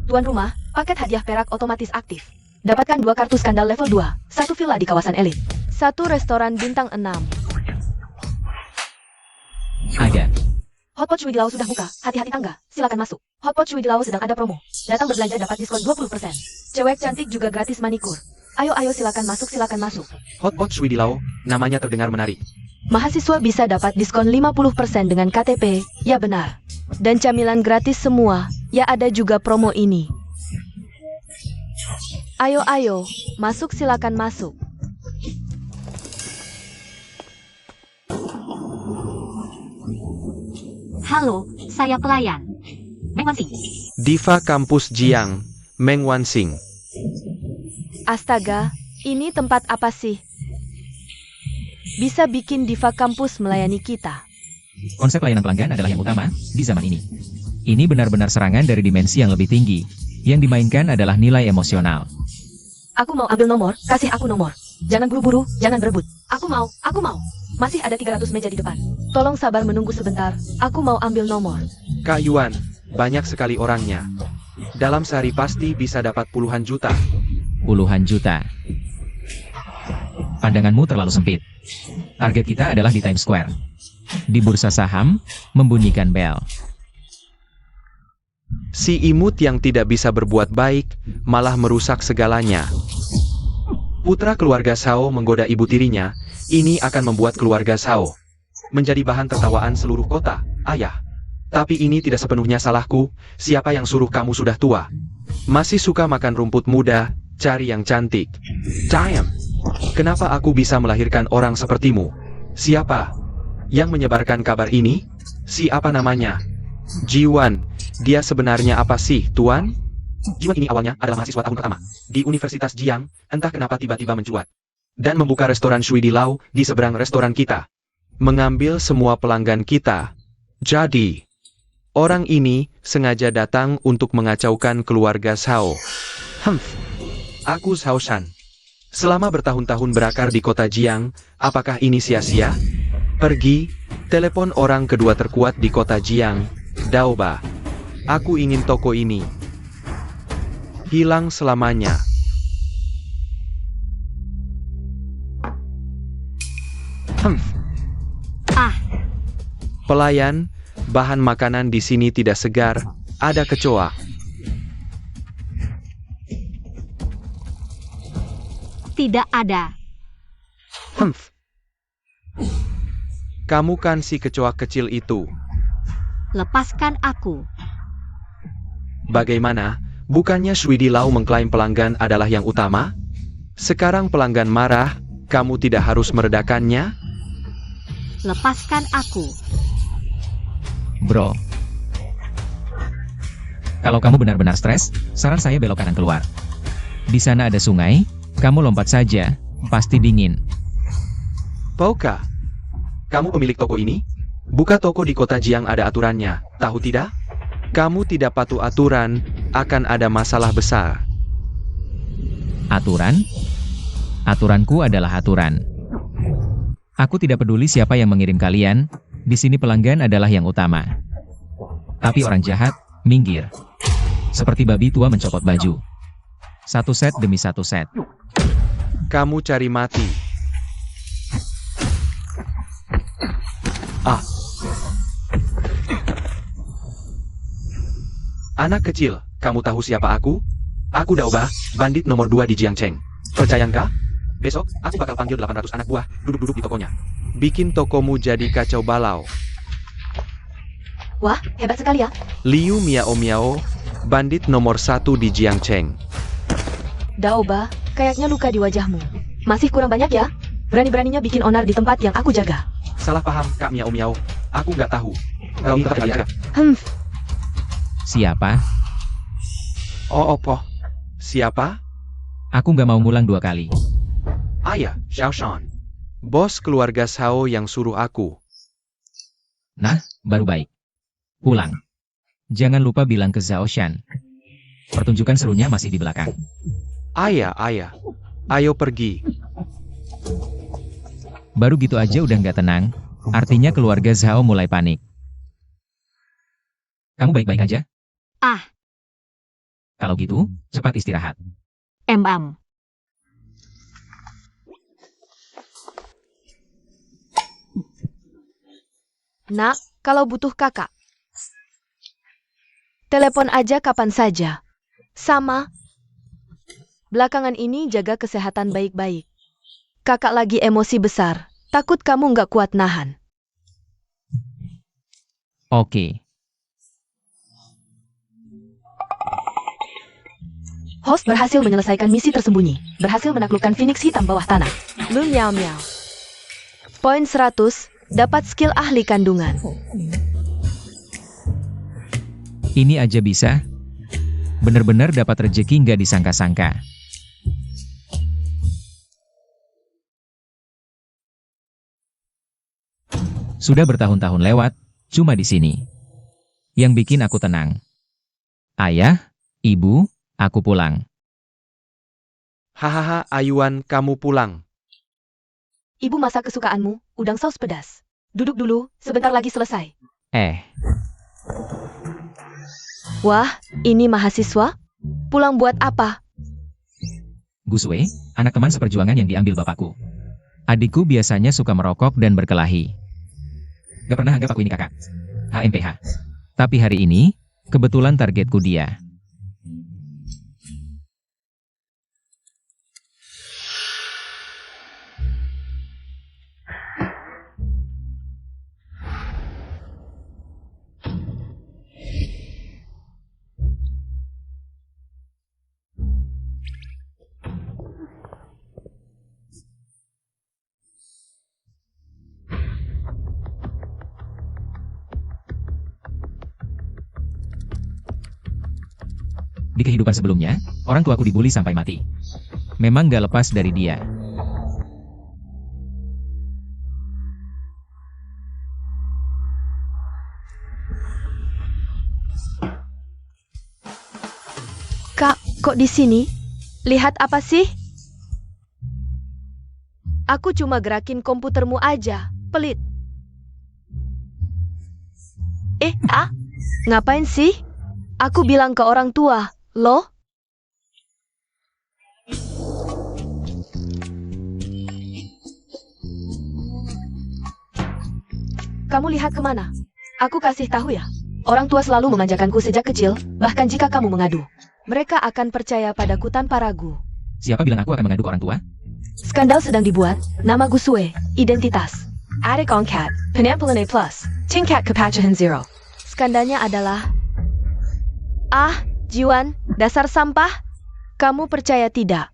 Tuan rumah, paket hadiah perak otomatis aktif. Dapatkan 2 kartu skandal level 2, 1 villa di kawasan elit, 1 restoran bintang 6. Ada. Hotpot Shui Di Lao sudah buka, hati-hati tangga, silakan masuk. Hotpot Shui Di Lao sedang ada promo. Datang berbelanja dapat diskon 20%. Cewek cantik juga gratis manikur. Ayo silakan masuk, silakan masuk. Hotpot Shui Di Lao, namanya terdengar menarik. Mahasiswa bisa dapat diskon 50% dengan KTP, ya benar. Dan camilan gratis semua, ya ada juga promo ini. Ayo, masuk silakan masuk. Halo, saya pelayan. Meng Wansing. Diva Kampus Jiang, Meng Wansing. Astaga, ini tempat apa sih? Bisa bikin Diva Kampus melayani kita. Konsep layanan pelanggan adalah yang utama di zaman ini. Ini benar-benar serangan dari dimensi yang lebih tinggi. Yang dimainkan adalah nilai emosional. Aku mau ambil nomor, kasih aku nomor. Jangan buru-buru, jangan berebut. Aku mau. Masih ada 300 meja di depan. Tolong sabar menunggu sebentar, aku mau ambil nomor. Kak Yuan, banyak sekali orangnya. Dalam sehari pasti bisa dapat puluhan juta. Puluhan juta. Pandanganmu terlalu sempit. Target kita adalah di Times Square. Di bursa saham, membunyikan bel. Si imut yang tidak bisa berbuat baik, malah merusak segalanya. Putra keluarga Shao menggoda ibu tirinya, ini akan membuat keluarga Shao menjadi bahan tertawaan seluruh kota, ayah. Tapi ini tidak sepenuhnya salahku, siapa yang suruh kamu sudah tua? Masih suka makan rumput muda, cari yang cantik. Damn! Kenapa aku bisa melahirkan orang sepertimu? Siapa yang menyebarkan kabar ini? Siapa namanya? Jiwan, dia sebenarnya apa sih, Tuan? Jiwan ini awalnya adalah mahasiswa tahun pertama di Universitas Jiang, entah kenapa tiba-tiba mencuat dan membuka restoran Shui Di Lao di seberang restoran kita. Mengambil semua pelanggan kita. Jadi, orang ini sengaja datang untuk mengacaukan keluarga Shao. Aku Shao Shan. Selama bertahun-tahun berakar di kota Jiang, apakah ini sia-sia? Pergi, telepon orang kedua terkuat di kota Jiang, Daoba. Aku ingin toko ini hilang selamanya. Pelayan, bahan makanan di sini tidak segar, ada kecoa. Tidak ada. Kamu kan si kecoa kecil itu. Lepaskan aku. Bagaimana? Bukannya Shui Di Lao mengklaim pelanggan adalah yang utama? Sekarang pelanggan marah, kamu tidak harus meredakannya? Lepaskan aku. Bro. Kalau kamu benar-benar stres, saran saya belok kanan keluar. Di sana ada sungai, kamu lompat saja, pasti dingin. Pauka, kamu pemilik toko ini? Buka toko di kota Jiang ada aturannya, tahu tidak? Kamu tidak patuh aturan, akan ada masalah besar. Aturan? Aturanku adalah aturan. Aku tidak peduli siapa yang mengirim kalian, di sini pelanggan adalah yang utama. Tapi orang jahat, minggir. Seperti babi tua mencopot baju. Satu set demi satu set. Kamu cari mati. Anak kecil, kamu tahu siapa aku? Aku Daoba, bandit nomor 2 di Jiangcheng. Percaya nggak? Besok, aku bakal panggil 800 anak buah, duduk-duduk di tokonya. Bikin tokomu jadi kacau balau. Wah, hebat sekali ya. Liu Miao, bandit nomor 1 di Jiangcheng. Daoba, kayaknya luka di wajahmu. Masih kurang banyak ya? Berani-beraninya bikin onar di tempat yang aku jaga. Salah paham, Kak Miao. Aku nggak tahu. Ini tempat kalian aja. Siapa? Oh, opo. Siapa? Aku nggak mau ngulang 2 kali. Ayah, Xiao Shan. Bos keluarga Shao yang suruh aku. Nah, baru baik. Pulang. Jangan lupa bilang ke Zhao Shan. Pertunjukan serunya masih di belakang. Ayah. Ayo pergi. Baru gitu aja udah nggak tenang, artinya keluarga Zhao mulai panik. Kamu baik-baik aja? Kalau gitu, cepat istirahat. Em. Nak, kalau butuh kakak, telepon aja kapan saja. Sama. Belakangan ini jaga kesehatan baik-baik. Kakak lagi emosi besar. Takut kamu nggak kuat nahan. Oke. Host berhasil menyelesaikan misi tersembunyi. Berhasil menaklukkan Phoenix hitam bawah tanah. Lu miau miau. Poin 100. Dapat skill ahli kandungan. Ini aja bisa. Bener-bener dapat rejeki nggak disangka-sangka. Sudah bertahun-tahun lewat, cuma di sini. Yang bikin aku tenang. Ayah, ibu, aku pulang. Hahaha, Ayuan, kamu pulang. Ibu masak kesukaanmu, udang saus pedas. Duduk dulu, sebentar lagi selesai. Wah, ini mahasiswa? Pulang buat apa? Guswe, anak teman seperjuangan yang diambil bapakku. Adikku biasanya suka merokok dan berkelahi. Gak pernah anggap aku ini kakak. HMPH. Tapi hari ini, kebetulan targetku dia. Di kehidupan sebelumnya, orang tuaku dibully sampai mati. Memang gak lepas dari dia. Kak, kok di sini? Lihat apa sih? Aku cuma gerakin komputermu aja, pelit. Ngapain sih? Aku bilang ke orang tua, loh. Kamu lihat kemana? Aku kasih tahu ya. Orang tua selalu memanjakanku sejak kecil, bahkan jika kamu mengadu. Mereka akan percaya padaku tanpa ragu. Siapa bilang aku akan mengadu ke orang tua? Skandal sedang dibuat, nama Guswe, identitas. Adik Ongkat, penampilan A+, tingkat kepacahan 0. Skandalnya adalah... Jiwan, dasar sampah. Kamu percaya tidak?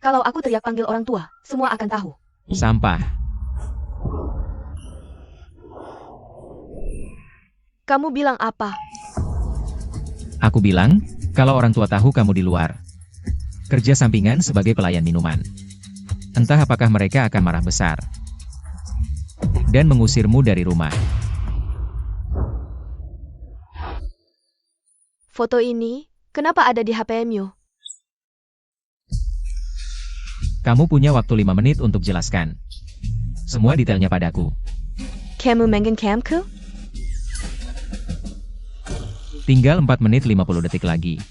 Kalau aku teriak panggil orang tua, semua akan tahu. Sampah. Kamu bilang apa? Aku bilang, kalau orang tua tahu kamu di luar. Kerja sampingan sebagai pelayan minuman. Entah apakah mereka akan marah besar. Dan mengusirmu dari rumah. Foto ini, kenapa ada di HPMU? Kamu punya waktu 5 menit untuk jelaskan. Semua detailnya padaku. Kamu menggenkamku? Tinggal 4 menit 50 detik lagi.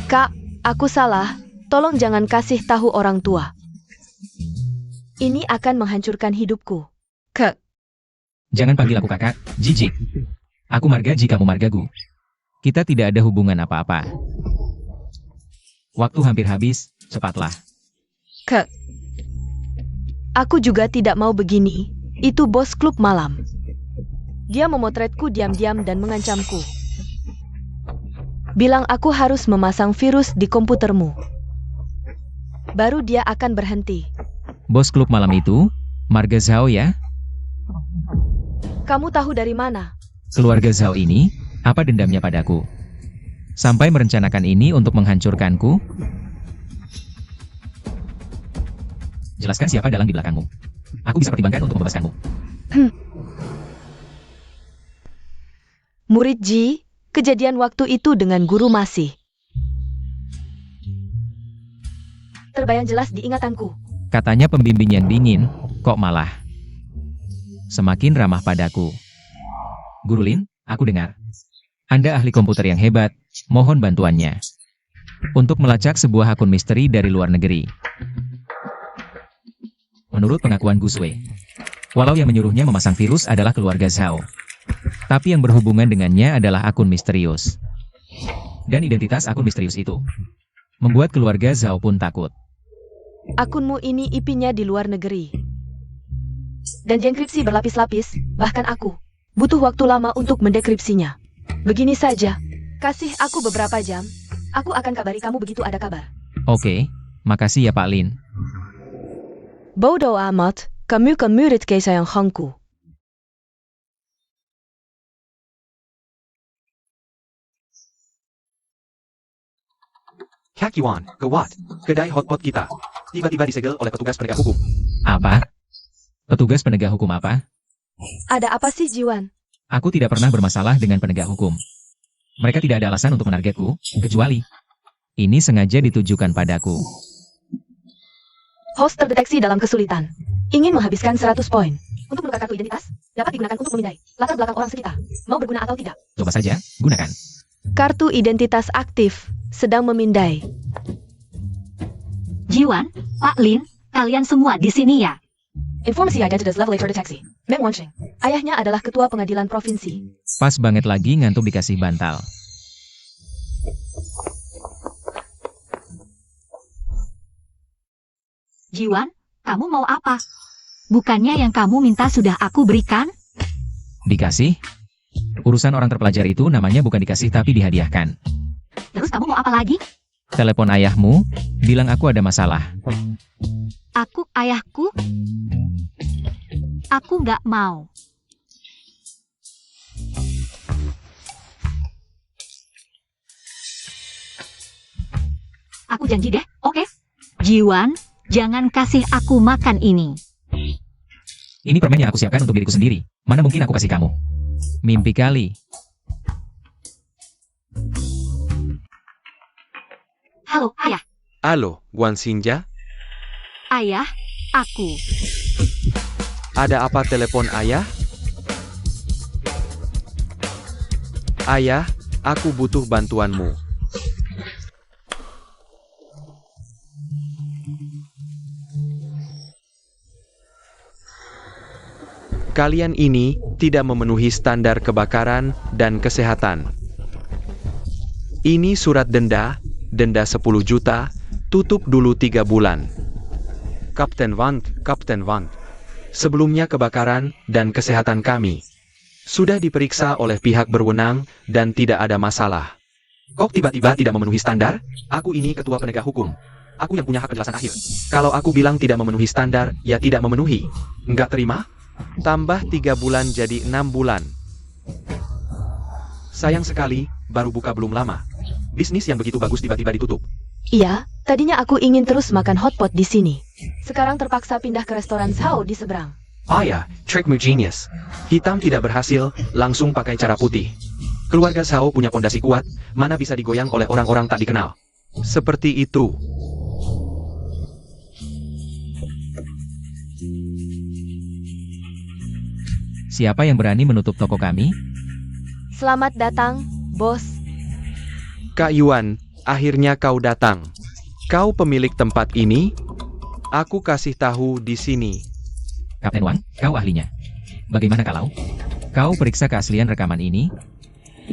Kak, aku salah. Tolong jangan kasih tahu orang tua. Ini akan menghancurkan hidupku. Jangan panggil aku kakak, jijik. Aku marga jika kamu margagu. Kita tidak ada hubungan apa-apa. Waktu hampir habis, cepatlah. Aku juga tidak mau begini. Itu bos klub malam. Dia memotretku diam-diam dan mengancamku. Bilang aku harus memasang virus di komputermu. Baru dia akan berhenti. Bos klub malam itu, marga Zhao ya? Kamu tahu dari mana? Keluarga Zhao ini, apa dendamnya padaku? Sampai merencanakan ini untuk menghancurkanku? Jelaskan siapa dalang di belakangmu. Aku bisa pertimbangkan untuk membebaskanmu. Murid Ji, kejadian waktu itu dengan guru masih terbayang jelas di ingatanku. Katanya pembimbing yang dingin, kok malah semakin ramah padaku. Guru Lin, aku dengar. Anda ahli komputer yang hebat, mohon bantuannya. Untuk melacak sebuah akun misteri dari luar negeri. Menurut pengakuan Guswei, walau yang menyuruhnya memasang virus adalah keluarga Zhao, tapi yang berhubungan dengannya adalah akun misterius. Dan identitas akun misterius itu membuat keluarga Zhao pun takut. Akunmu ini IP-nya di luar negeri. Dan enkripsi berlapis-lapis, bahkan aku butuh waktu lama untuk mendekripsinya. Begini saja, kasih aku beberapa jam, aku akan kabari kamu begitu ada kabar. Oke, makasih ya Pak Lin. Bodoh amat, kamu kan murid kesayanganku. Kak Yuan, gawat. Kedai hotpot kita tiba-tiba disegel oleh petugas penegak hukum. Apa? Petugas penegak hukum apa? Ada apa sih, Jiwan? Aku tidak pernah bermasalah dengan penegak hukum. Mereka tidak ada alasan untuk menargetku, kecuali ini sengaja ditujukan padaku. Host terdeteksi dalam kesulitan. Ingin menghabiskan 100 poin. Untuk menukar kartu identitas, dapat digunakan untuk memindai latar belakang orang sekitar. Mau berguna atau tidak? Coba saja, gunakan. Kartu identitas aktif, sedang memindai. Jiwan, Pak Lin, kalian semua di sini ya. Informasi identitas level terdeteksi. Meng Wansheng, ayahnya adalah ketua pengadilan provinsi. Pas banget lagi ngantuk dikasih bantal. Jiwan, kamu mau apa? Bukannya yang kamu minta sudah aku berikan? Dikasih? Urusan orang terpelajar itu namanya bukan dikasih tapi dihadiahkan. Terus kamu mau apa lagi? Telepon ayahmu, bilang aku ada masalah. Aku ayahku? Aku nggak mau. Aku janji deh, oke? Jiwan, jangan kasih aku makan ini. Ini permen yang aku siapkan untuk diriku sendiri. Mana mungkin aku kasih kamu? Mimpi kali. Halo, ayah. Halo, Guan Xinjia. Ayah, aku. Ada apa telepon ayah? Ayah, aku butuh bantuanmu. Kalian ini tidak memenuhi standar kebakaran dan kesehatan. Ini surat denda 10 juta, tutup dulu 3 bulan. Kapten Wang, sebelumnya kebakaran dan kesehatan kami sudah diperiksa oleh pihak berwenang dan tidak ada masalah. Kok tiba-tiba tidak memenuhi standar? Aku ini ketua penegak hukum. Aku yang punya hak penjelasan akhir. Kalau aku bilang tidak memenuhi standar, ya tidak memenuhi. Nggak terima? Tambah 3 bulan jadi 6 bulan. Sayang sekali, baru buka belum lama. Bisnis yang begitu bagus tiba-tiba ditutup. Iya, tadinya aku ingin terus makan hotpot di sini. Sekarang terpaksa pindah ke restoran Zhao di seberang. Ah ya, trikmu genius. Hitam tidak berhasil, langsung pakai cara putih. Keluarga Zhao punya pondasi kuat, mana bisa digoyang oleh orang-orang tak dikenal. Seperti itu. Siapa yang berani menutup toko kami? Selamat datang, bos. Kak Yuan, akhirnya kau datang. Kau pemilik tempat ini? Aku kasih tahu di sini. Kapten Wang, kau ahlinya. Bagaimana kalau kau periksa keaslian rekaman ini?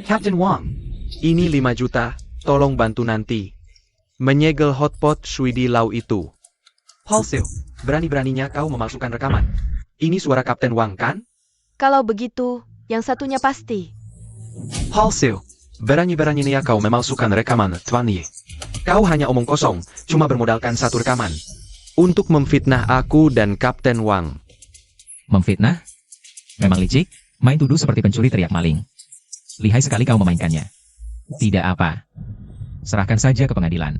Captain Wang, Ini 5 juta, tolong bantu nanti. Menyegel hotpot Shuidi Lau itu. Halseo, berani-beraninya kau memalsukan rekaman. Ini suara Kapten Wang kan? Kalau begitu, yang satunya pasti. Halseo, berani-beraninya kau memalsukan rekaman, Tuan Ye. Kau hanya omong kosong, cuma bermodalkan satu rekaman. Untuk memfitnah aku dan Kapten Wang. Memfitnah? Memang licik, main tuduh seperti pencuri teriak maling. Lihai sekali kau memainkannya. Tidak apa. Serahkan saja ke pengadilan.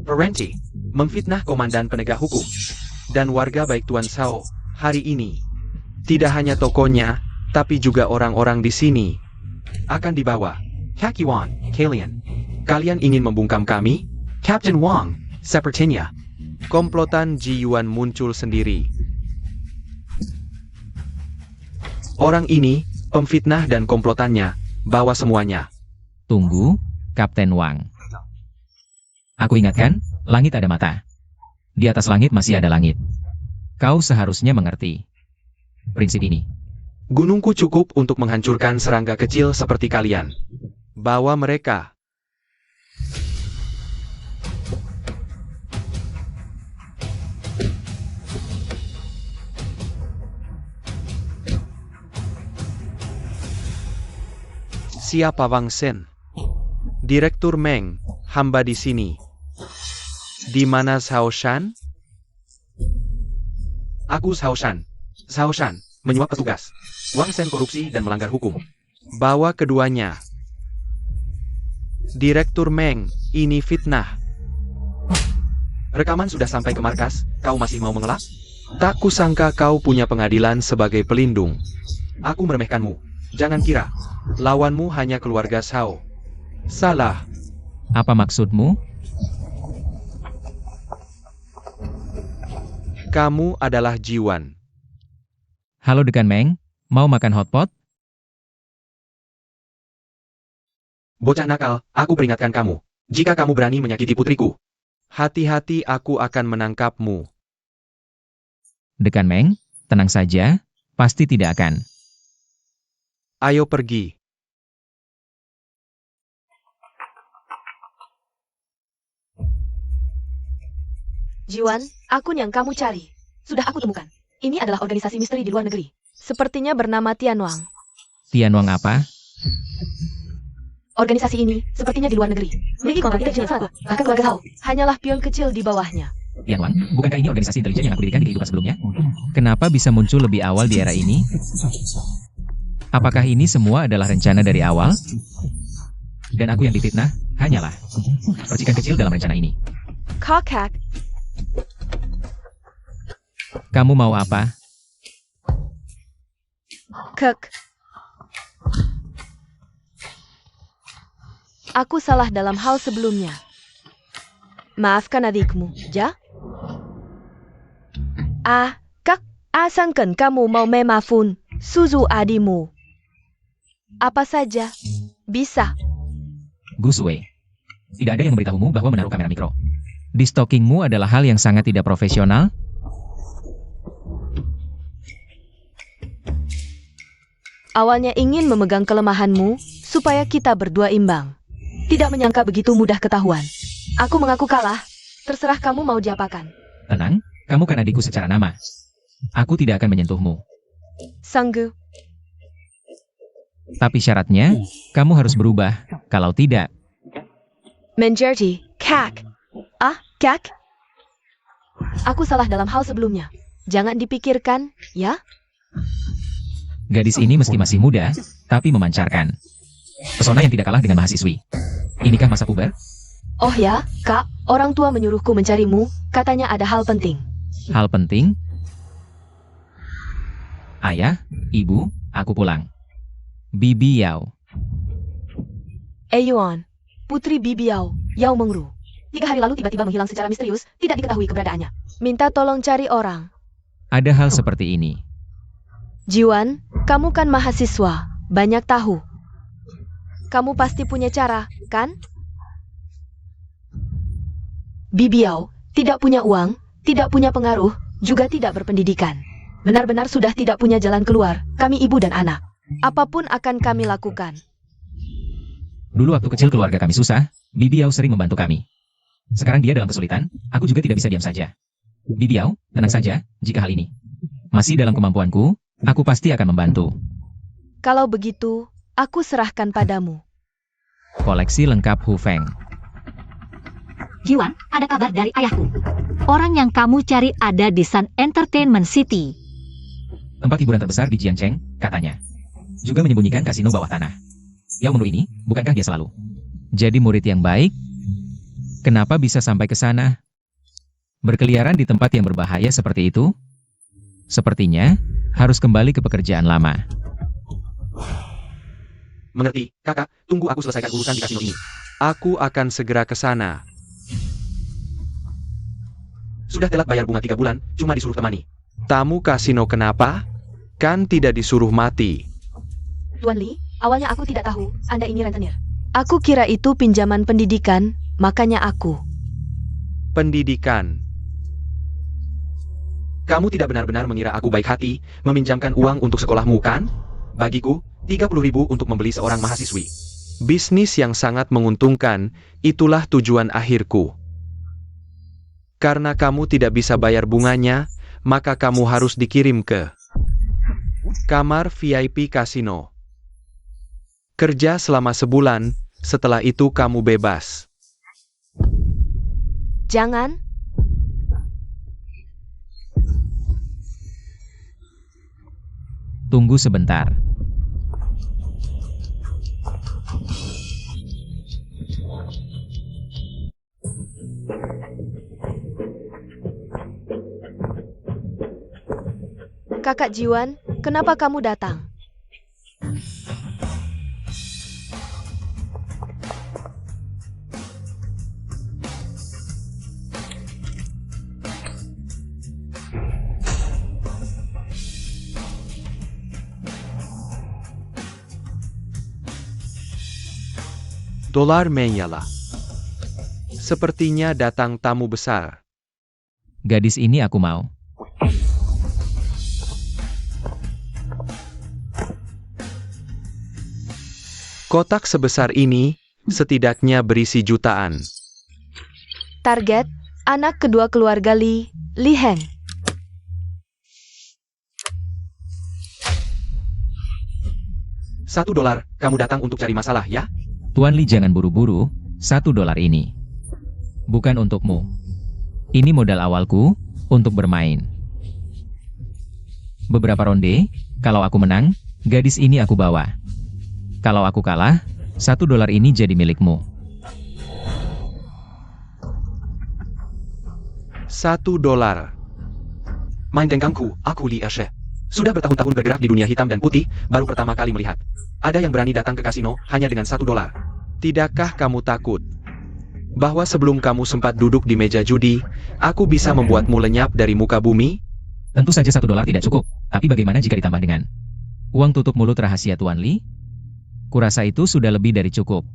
Parenti, memfitnah komandan penegak hukum. Dan warga baik Tuan Zhao, hari ini. Tidak hanya tokonya, tapi juga orang-orang di sini. Akan dibawa. Kak Yuan, kalian. Kalian ingin membungkam kami? Captain Wang, sepertinya. Komplotan Ji Yuan muncul sendiri. Orang ini, pemfitnah dan komplotannya, bawa semuanya. Tunggu, Kapten Wang. Aku ingatkan, langit ada mata. Di atas langit masih ada langit. Kau seharusnya mengerti prinsip ini. Gunungku cukup untuk menghancurkan serangga kecil seperti kalian. Bawa mereka. Siapa Wang Shen? Direktur Meng, hamba di sini. Di mana Xiao Shan? Aku Xiao Shan. Xiao Shan, menyuap petugas. Wang Shen korupsi dan melanggar hukum. Bawa keduanya. Direktur Meng, ini fitnah. Rekaman sudah sampai ke markas, kau masih mau mengelak? Tak kusangka kau punya pengadilan sebagai pelindung. Aku meremehkanmu. Jangan kira. Lawanmu hanya keluarga Xiao. Salah. Apa maksudmu? Kamu adalah Jiwan. Halo Dekan Meng, mau makan hotpot? Bocah nakal, aku peringatkan kamu. Jika kamu berani menyakiti putriku, Hati-hati, aku akan menangkapmu. Dekan Meng, tenang saja, pasti tidak akan. Ayo pergi. Jiwan, akun yang kamu cari. Sudah aku temukan. Ini adalah organisasi misteri di luar negeri. Sepertinya bernama Tianwang. Tianwang apa? Organisasi ini sepertinya di luar negeri. Memiliki kontrak intelijen yang sangat kuat. Bahkan keluarga Hao hanyalah pion kecil di bawahnya. Tianwang, bukankah ini organisasi intelijen yang aku dirikan di kehidupan sebelumnya? Kenapa bisa muncul lebih awal di era ini? Apakah ini semua adalah rencana dari awal? Dan aku yang difitnah hanyalah percikan kecil dalam rencana ini. Kakak, Kamu mau apa? Kek. Aku salah dalam hal sebelumnya. Maafkan adikmu, ja? Kak, asangkan kamu mau memaafkan Suzu adimu. Apa saja, bisa. Guswei. Tidak ada yang memberitahumu bahwa menaruh kamera mikro di stockingmu adalah hal yang sangat tidak profesional? Awalnya ingin memegang kelemahanmu supaya kita berdua imbang. Tidak menyangka begitu mudah ketahuan. Aku mengaku kalah. Terserah kamu mau diapakan. Tenang, kamu kan adikku secara nama. Aku tidak akan menyentuhmu. Sanggu. Tapi syaratnya, kamu harus berubah. Kalau tidak, Menjadi kak. Kak? Aku salah dalam hal sebelumnya. Jangan dipikirkan, ya? gadis ini meski masih muda, tapi memancarkan pesona yang tidak kalah dengan mahasiswi. Inikah masa puber? Oh ya, Kak, orang tua menyuruhku mencarimu, katanya ada hal penting. Hal penting? Ayah, ibu, aku pulang. Bibi Yao. Yuan, putri Bibi Yao Mengru. 3 hari lalu tiba-tiba menghilang secara misterius, tidak diketahui keberadaannya. Minta tolong cari orang. Ada hal seperti ini. Jiwan, kamu kan mahasiswa, banyak tahu. Kamu pasti punya cara, kan? Bibi Yao tidak punya uang, tidak punya pengaruh, juga tidak berpendidikan. Benar-benar sudah tidak punya jalan keluar, kami ibu dan anak. Apapun akan kami lakukan. Dulu waktu kecil keluarga kami susah, Bibi Yao sering membantu kami. Sekarang dia dalam kesulitan, aku juga tidak bisa diam saja. Bibi Yao, tenang saja, jika hal ini masih dalam kemampuanku, aku pasti akan membantu. Kalau begitu, aku serahkan padamu. Koleksi lengkap Hu Feng. Jiwan, ada kabar dari ayahku. Orang yang kamu cari ada di Sun Entertainment City. Tempat hiburan terbesar di Jiangcheng, katanya. Juga menyembunyikan kasino bawah tanah. Yao Mengru ini, bukankah dia selalu jadi murid yang baik? Kenapa bisa sampai ke sana? Berkeliaran di tempat yang berbahaya seperti itu? Sepertinya, harus kembali ke pekerjaan lama. mengerti, kakak, tunggu aku selesaikan urusan di kasino ini. Aku akan segera ke sana. Sudah telat bayar bunga 3 bulan, cuma disuruh temani. Tamu kasino kenapa? Kan tidak disuruh mati. Tuan Li, awalnya aku tidak tahu, Anda ini rentenir. Aku kira itu pinjaman pendidikan, makanya aku. Pendidikan. Kamu tidak benar-benar mengira aku baik hati meminjamkan uang untuk sekolahmu, kan? Bagiku, 30.000 untuk membeli seorang mahasiswi. Bisnis yang sangat menguntungkan, itulah tujuan akhirku. Karena kamu tidak bisa bayar bunganya, maka kamu harus dikirim ke kamar VIP kasino. Kerja selama sebulan, setelah itu kamu bebas. Jangan. Tunggu sebentar. Kakak Jiwan, kenapa kamu datang? Dolar menyala. Sepertinya datang tamu besar. Gadis ini aku mau. Kotak sebesar ini, setidaknya berisi jutaan. Target, anak kedua keluarga Li Heng. $1, kamu datang untuk cari masalah, ya? Tuan Li, jangan buru-buru, $1 ini. Bukan untukmu. Ini modal awalku, untuk bermain. Beberapa ronde, kalau aku menang, gadis ini aku bawa. Kalau aku kalah, $1 ini jadi milikmu. $1. Main denganku, aku Li Ershe. Sudah bertahun-tahun bergerak di dunia hitam dan putih, baru pertama kali melihat. Ada yang berani datang ke kasino hanya dengan $1. Tidakkah kamu takut bahwa sebelum kamu sempat duduk di meja judi, aku bisa membuatmu lenyap dari muka bumi? Tentu saja $1 tidak cukup, tapi bagaimana jika ditambah dengan uang tutup mulut rahasia Tuan Li? Kurasa itu sudah lebih dari cukup.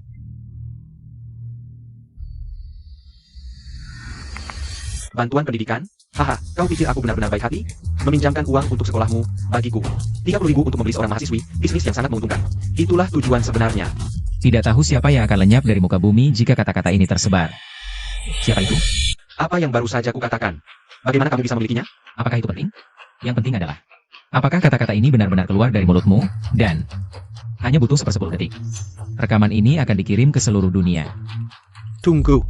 Bantuan pendidikan? Haha, kau pikir aku benar-benar baik hati? Meminjamkan uang untuk sekolahmu, bagiku. 30.000 untuk membeli seorang mahasiswi, bisnis yang sangat menguntungkan. Itulah tujuan sebenarnya. Tidak tahu siapa yang akan lenyap dari muka bumi jika kata-kata ini tersebar. Siapa itu? Apa yang baru saja kukatakan? Bagaimana kamu bisa memilikinya? Apakah itu penting? Yang penting adalah, apakah kata-kata ini benar-benar keluar dari mulutmu, dan hanya butuh 10 detik. Rekaman ini akan dikirim ke seluruh dunia. Tunggu.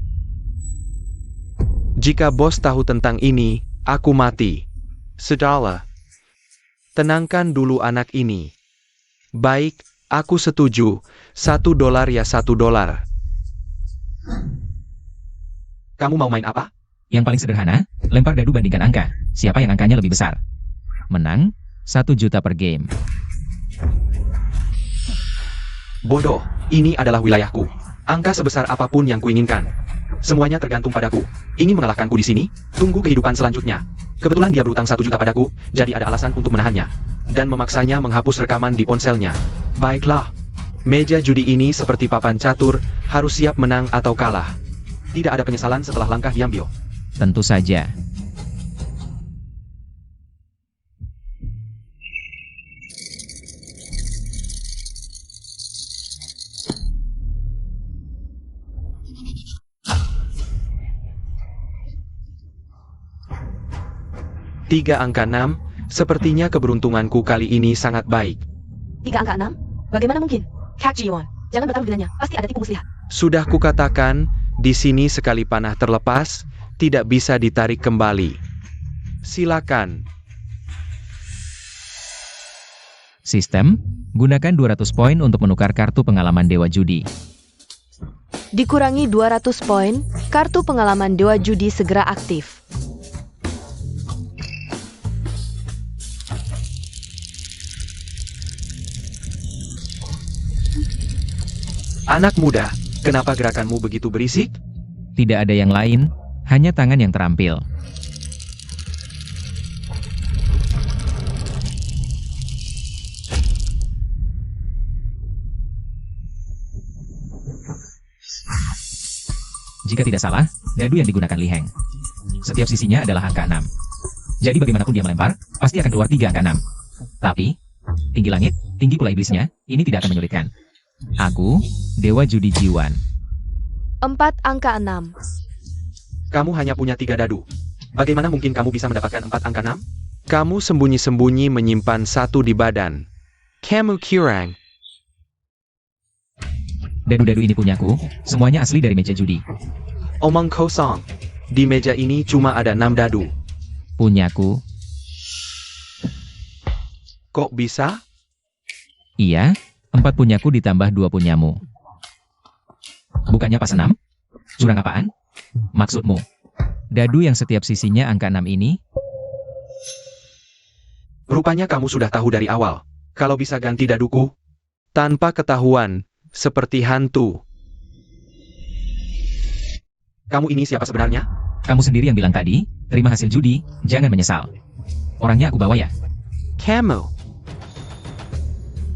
Jika bos tahu tentang ini, aku mati. Saudara, tenangkan dulu anak ini. Baik, aku setuju. $1 ya $1. Kamu mau main apa? Yang paling sederhana, lempar dadu bandingkan angka. Siapa yang angkanya lebih besar? Menang, 1 juta per game. Bodoh, ini adalah wilayahku. Angka sebesar apapun yang kuinginkan. Semuanya tergantung padaku. Ingin mengalahkanku di sini? Tunggu kehidupan selanjutnya. Kebetulan dia berutang 1 juta padaku, jadi ada alasan untuk menahannya. Dan memaksanya menghapus rekaman di ponselnya. Baiklah. Meja judi ini seperti papan catur, harus siap menang atau kalah. Tidak ada penyesalan setelah langkah diambil. Tentu saja. Tiga angka 6, sepertinya keberuntunganku kali ini sangat baik. 3 angka 6? Bagaimana mungkin? Kak Jiwan, jangan bertaruh dengannya, pasti ada tipu muslihat. Sudah kukatakan, di sini sekali panah terlepas, tidak bisa ditarik kembali. Silakan. Sistem, gunakan 200 poin untuk menukar kartu pengalaman Dewa Judi. Dikurangi 200 poin, kartu pengalaman Dewa Judi segera aktif. Anak muda, kenapa gerakanmu begitu berisik? Tidak ada yang lain, hanya tangan yang terampil. Jika tidak salah, dadu yang digunakan Li Heng. Setiap sisinya adalah angka 6. Jadi bagaimanapun dia melempar, pasti akan keluar 3 angka 6. Tapi, tinggi langit, tinggi pula iblisnya, ini tidak akan menyulitkan. Aku, Dewa Judi Jiwan. 4 angka 6. Kamu hanya punya 3 dadu. Bagaimana mungkin kamu bisa mendapatkan 4 angka 6? Kamu sembunyi-sembunyi menyimpan 1 di badan. Kamu curang. Dadu-dadu ini punyaku, semuanya asli dari meja judi. Omong kosong. Di meja ini cuma ada 6 dadu. Punyaku, Kok bisa? iya, 4 punyaku ditambah 2 punyamu. Bukannya pas 6? Curang apaan? Maksudmu, dadu yang setiap sisinya angka 6 ini? Rupanya kamu sudah tahu dari awal. Kalau bisa ganti daduku. Tanpa ketahuan, seperti hantu. Kamu ini siapa sebenarnya? Kamu sendiri yang bilang tadi, terima hasil judi, jangan menyesal. Orangnya aku bawa ya. Kamu.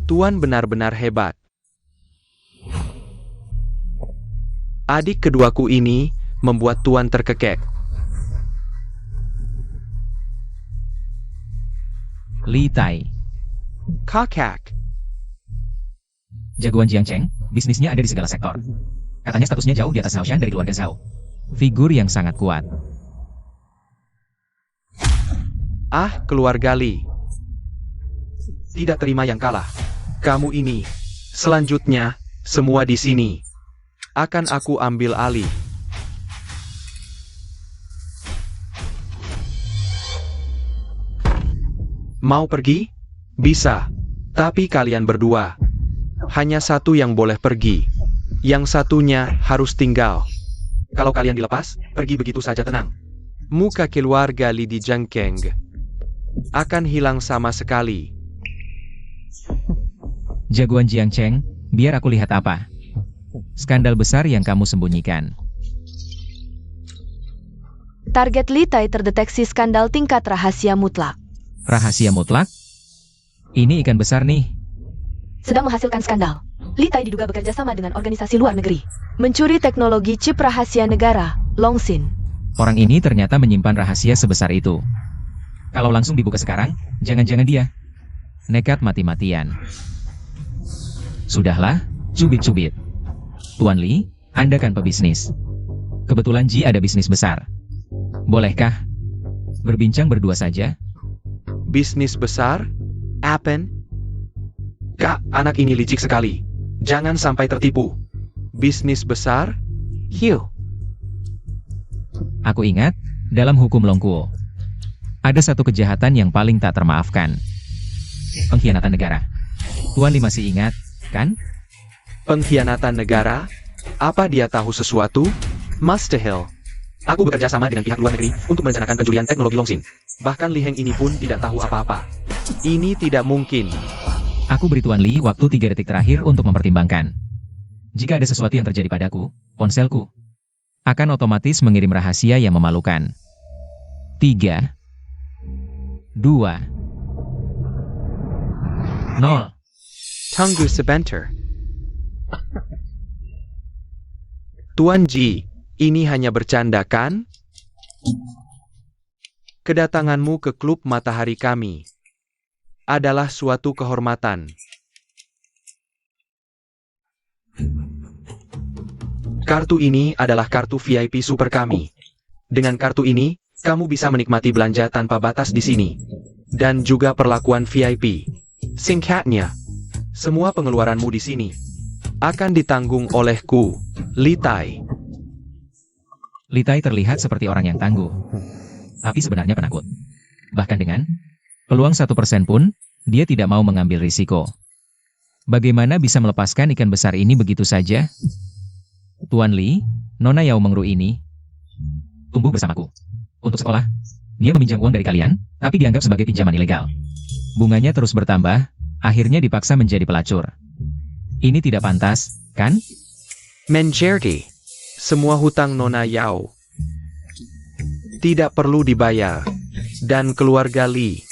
Tuan benar-benar hebat. Adik keduaku ini membuat Tuan terkekek. Li Tai, Kakak. jagoan Jiang Cheng, bisnisnya ada di segala sektor. Katanya statusnya jauh di atas Zhao Shan dari keluarga Zhao. Figur yang sangat kuat. Ah, keluarga Li. Tidak terima yang kalah. Kamu ini. Selanjutnya, semua di sini. Akan aku ambil alih. Mau pergi? Bisa. Tapi kalian berdua. Hanya satu yang boleh pergi. Yang satunya harus tinggal. Kalau kalian dilepas, pergi begitu saja tenang. Muka keluarga Li di Jengkeng akan hilang sama sekali. Jagoan Jiang Cheng, biar aku lihat apa. Skandal besar yang kamu sembunyikan. Target Li Tai terdeteksi skandal tingkat rahasia mutlak. Rahasia mutlak? Ini ikan besar nih. Sedang menghasilkan skandal. Li Tai diduga bekerja sama dengan organisasi luar negeri. Mencuri teknologi chip rahasia negara, Longsin. Orang ini ternyata menyimpan rahasia sebesar itu. Kalau langsung dibuka sekarang, jangan-jangan dia nekat mati-matian. Sudahlah, cubit-cubit. Tuan Li, Anda kan pebisnis. Kebetulan Ji ada bisnis besar. Bolehkah berbincang berdua saja? Bisnis besar? Apen? Kak, anak ini licik sekali. Jangan sampai tertipu. Bisnis besar? Hiu. Aku ingat, dalam hukum Longkuo, ada satu kejahatan yang paling tak termaafkan. Pengkhianatan negara. Tuan Li masih ingat, kan? Pengkhianatan negara? Apa dia tahu sesuatu? Mustahil. Aku bekerja sama dengan pihak luar negeri untuk merencanakan pencurian teknologi Longsin. Bahkan Li Heng ini pun tidak tahu apa-apa. Ini tidak mungkin. Aku beri Tuan Li waktu 3 detik terakhir untuk mempertimbangkan. Jika ada sesuatu yang terjadi padaku, ponselku akan otomatis mengirim rahasia yang memalukan. 3, 2, 0. Tunggu sebentar. Tuan Ji, ini hanya bercanda kan? Kedatanganmu ke klub matahari kami adalah suatu kehormatan. Kartu ini adalah kartu VIP super kami. Dengan kartu ini, kamu bisa menikmati belanja tanpa batas di sini. Dan juga perlakuan VIP. Singkatnya, semua pengeluaranmu di sini akan ditanggung olehku, Li Tai. Li Tai terlihat seperti orang yang tangguh, tapi sebenarnya penakut. Bahkan dengan peluang 1% pun, dia tidak mau mengambil risiko. Bagaimana bisa melepaskan ikan besar ini begitu saja? Tuan Li, Nona Yao Mengru ini tumbuh bersamaku. Untuk sekolah, dia meminjam uang dari kalian, tapi dianggap sebagai pinjaman ilegal. Bunganya terus bertambah, akhirnya dipaksa menjadi pelacur. Ini tidak pantas, kan? Menjadi semua hutang Nona Yao tidak perlu dibayar, dan keluarga Li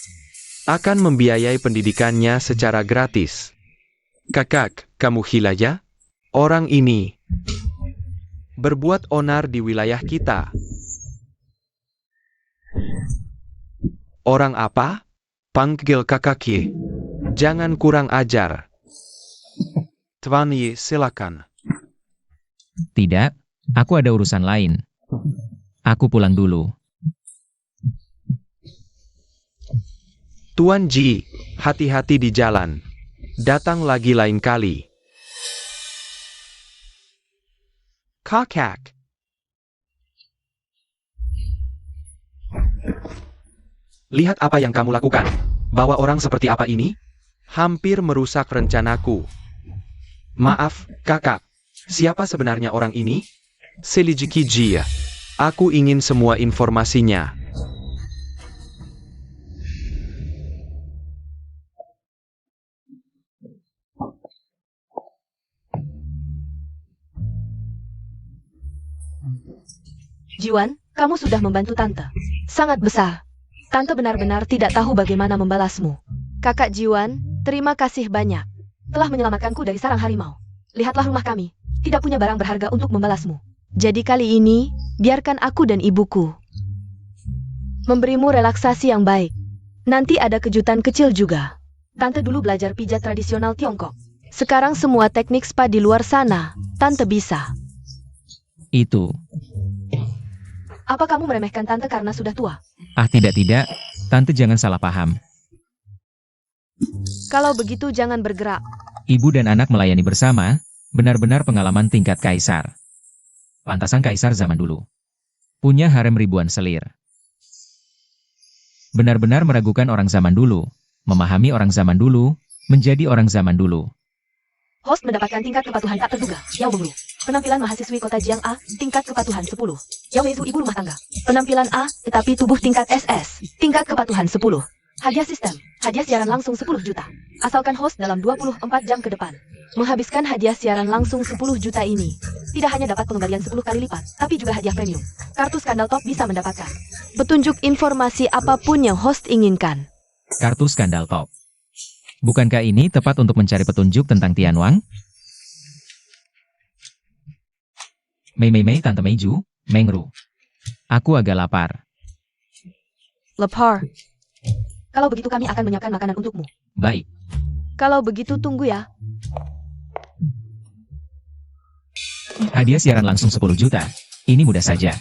akan membiayai pendidikannya secara gratis. Kakak, kamu gila ya? Orang ini berbuat onar di wilayah kita. Orang apa? Panggil kakak Yi. Jangan kurang ajar. Tuan Yi, silakan. Tidak, aku ada urusan lain. Aku pulang dulu. Tuan Ji, hati-hati di jalan. Datang lagi lain kali. Kakak. Lihat apa yang kamu lakukan. Bawa orang seperti apa ini? Hampir merusak rencanaku. Maaf, kakak. Siapa sebenarnya orang ini? Selijiki Ji. Aku ingin semua informasinya. Jiwan, kamu sudah membantu Tante. Sangat besar. Tante benar-benar tidak tahu bagaimana membalasmu. Kakak Jiwan, terima kasih banyak. Telah menyelamatkanku dari sarang harimau. Lihatlah rumah kami. Tidak punya barang berharga untuk membalasmu. Jadi kali ini, biarkan aku dan ibuku memberimu relaksasi yang baik. Nanti ada kejutan kecil juga. Tante dulu belajar pijat tradisional Tiongkok. Sekarang semua teknik spa di luar sana, Tante bisa. Itu. Apa kamu meremehkan Tante karena sudah tua? Ah, tidak. Tante jangan salah paham. Kalau begitu jangan bergerak. Ibu dan anak melayani bersama, benar-benar pengalaman tingkat kaisar. Pantasan kaisar zaman dulu. Punya harem ribuan selir. Benar-benar meragukan orang zaman dulu, memahami orang zaman dulu, menjadi orang zaman dulu. Host mendapatkan tingkat kepatuhan tak terduga. Yao Benglu. Penampilan mahasiswi kota Jiang A, tingkat kepatuhan 10. Yao Weizu ibu rumah tangga. Penampilan A, tetapi tubuh tingkat SS. Tingkat kepatuhan 10. Hadiah sistem. Hadiah siaran langsung 10 juta. Asalkan host dalam 24 jam ke depan menghabiskan hadiah siaran langsung 10 juta ini. Tidak hanya dapat pengembalian 10 kali lipat, tapi juga hadiah premium. Kartu skandal top bisa mendapatkan petunjuk informasi apapun yang host inginkan. Kartu skandal top. Bukankah ini tepat untuk mencari petunjuk tentang Tianwang? Mei, Tante Meiju, Mengru. Aku agak lapar. Lapar. Kalau begitu kami akan menyiapkan makanan untukmu. Baik. Kalau begitu tunggu ya. Hadiah siaran langsung 10 juta. Ini mudah saja.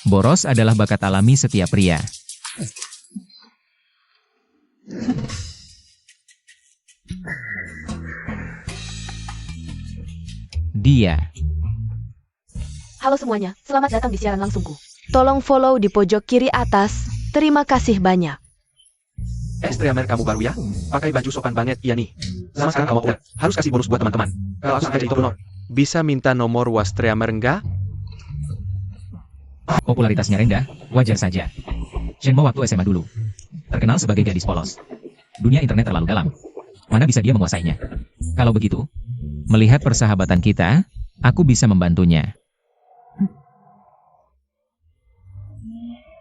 Boros adalah bakat alami setiap pria. Dia. Halo semuanya, selamat datang di siaran langsungku. Tolong follow di pojok kiri atas. Terima kasih banyak. Streamer kamu baru ya? Pakai baju sopan banget, iya nih. Sama sekarang kamu udah. Harus kasih bonus buat teman-teman. Kalau aku sampai jadi top honor. Bisa minta nomor streamer enggak? Popularitasnya rendah, wajar saja. Shenmo waktu SMA dulu. Terkenal sebagai gadis polos. Dunia internet terlalu dalam. Mana bisa dia menguasainya? Kalau begitu, melihat persahabatan kita, aku bisa membantunya.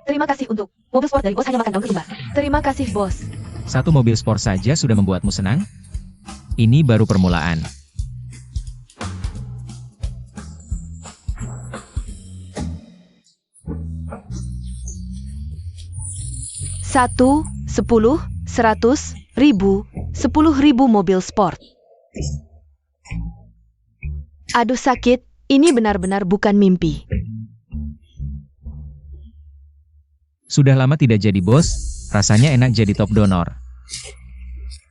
Terima kasih untuk mobil sport dari bos hanya makan daun ketumbar. Terima kasih bos. Satu mobil sport saja sudah membuatmu senang? Ini baru permulaan. Satu, 10, 100, 1000, 10.000 mobil sport. Aduh sakit, ini benar-benar bukan mimpi. Sudah lama tidak jadi bos, rasanya enak jadi top donor.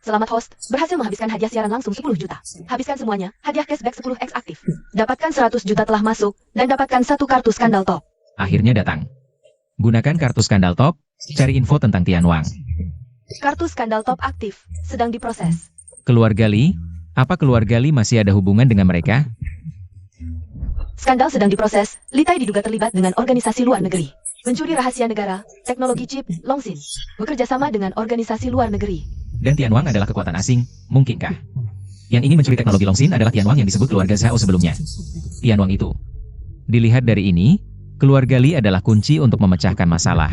Selamat host, berhasil menghabiskan hadiah siaran langsung 10 juta. Habiskan semuanya, hadiah cashback 10x aktif. Dapatkan 100 juta telah masuk, dan dapatkan satu kartu skandal top. Akhirnya datang. Gunakan kartu skandal top, cari info tentang Tianwang. Kartu skandal top aktif, sedang diproses. Keluarga Li, apa keluarga Li masih ada hubungan dengan mereka? Skandal sedang diproses, Li Tai diduga terlibat dengan organisasi luar negeri. Mencuri rahasia negara, teknologi chip, Longsin. Bekerja sama dengan organisasi luar negeri. Dan Tianwang adalah kekuatan asing, mungkinkah? Yang ingin mencuri teknologi Longsin adalah Tianwang yang disebut keluarga Zhao sebelumnya. Tianwang itu. Dilihat dari ini, keluarga Li adalah kunci untuk memecahkan masalah.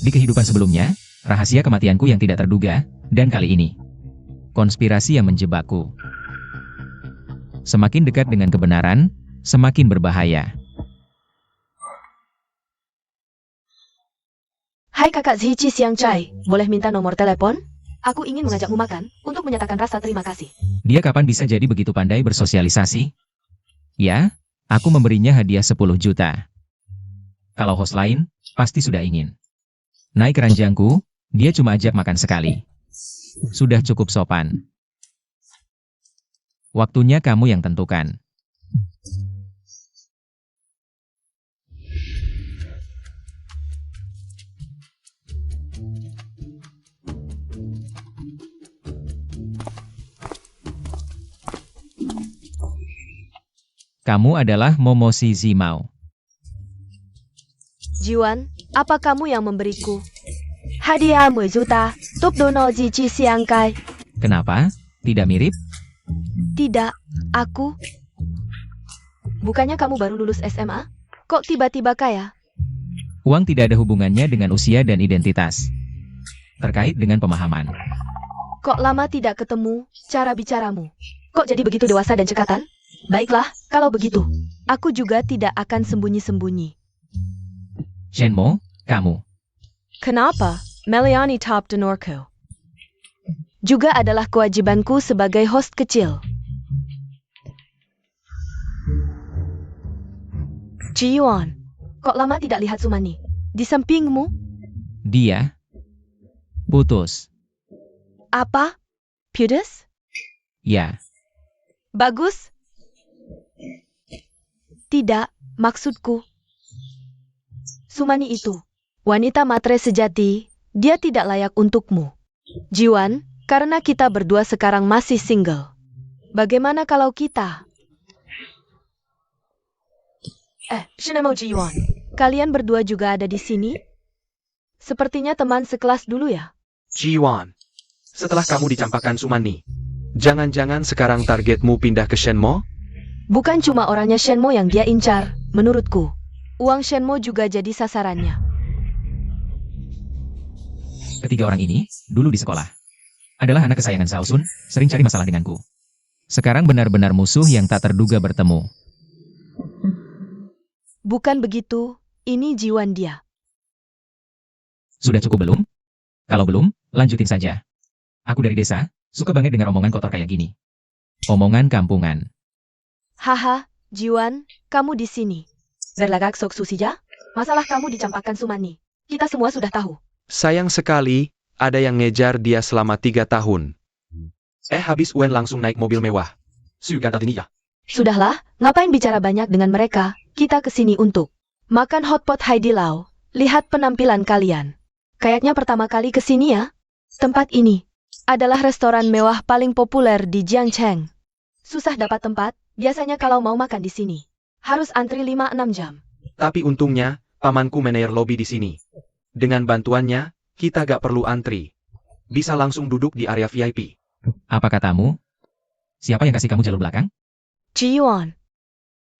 Di kehidupan sebelumnya, rahasia kematianku yang tidak terduga, dan kali ini, konspirasi yang menjebakku. Semakin dekat dengan kebenaran, semakin berbahaya. Hai kakak Zici Siang Chai, boleh minta nomor telepon? Aku ingin mengajakmu makan untuk menyatakan rasa terima kasih. Dia kapan bisa jadi begitu pandai bersosialisasi? Ya, aku memberinya hadiah 10 juta. Kalau host lain, pasti sudah ingin. Naik keranjangku, dia cuma ajak makan sekali. Sudah cukup sopan. Waktunya kamu yang tentukan. Kamu adalah Momoshi Zimao. Jiwan, apa kamu yang memberiku hadiah 10 juta untuk Dono Zici Siang Kai? Kenapa? Tidak mirip? Tidak, aku. Bukannya kamu baru lulus SMA? Kok tiba-tiba kaya? Uang tidak ada hubungannya dengan usia dan identitas. Terkait dengan pemahaman. Kok lama tidak ketemu, cara bicaramu? Kok jadi begitu dewasa dan cekatan? Baiklah, kalau begitu, aku juga tidak akan sembunyi-sembunyi. Shenmo, kamu. Kenapa? Meliani Top Denorko. Juga adalah kewajibanku sebagai host kecil. Ji-yuan, kok lama tidak lihat Sumani? Di sampingmu? Dia. Putus. Apa? Putus? Ya. Bagus? Tidak, maksudku. Sumani itu, wanita matre sejati, dia tidak layak untukmu. Jiwan, karena kita berdua sekarang masih single. Bagaimana kalau kita? Shinemo Jiwan, kalian berdua juga ada di sini? Sepertinya teman sekelas dulu ya? Jiwan, setelah kamu dicampakkan Sumani, jangan-jangan sekarang targetmu pindah ke Shenmo? Bukan cuma orangnya Shenmo yang dia incar, menurutku. Uang Shenmo juga jadi sasarannya. Ketiga orang ini, dulu di sekolah. Adalah anak kesayangan Zhao Sun, sering cari masalah denganku. Sekarang benar-benar musuh yang tak terduga bertemu. Bukan begitu, ini Jiwan dia. Sudah cukup belum? Kalau belum, lanjutin saja. Aku dari desa, suka banget dengar omongan kotor kayak gini. Omongan kampungan. Haha, Jiwan, kamu di sini. Berlagak sok susija? Masalah kamu dicampakkan Sumani. Kita semua sudah tahu. Sayang sekali, ada yang ngejar dia selama 3 tahun. Habis Wen langsung naik mobil mewah. Ya. Sudahlah, ngapain bicara banyak dengan mereka? Kita kesini untuk makan hotpot Haidilao. Lihat penampilan kalian. Kayaknya pertama kali kesini ya? Tempat ini adalah restoran mewah paling populer di Jiangcheng. Susah dapat tempat, biasanya kalau mau makan di sini. Harus antri 5-6 jam. Tapi untungnya, pamanku manajer lobi di sini. Dengan bantuannya, kita gak perlu antri. Bisa langsung duduk di area VIP. Apa katamu? Siapa yang kasih kamu jalur belakang? Ji-yuan,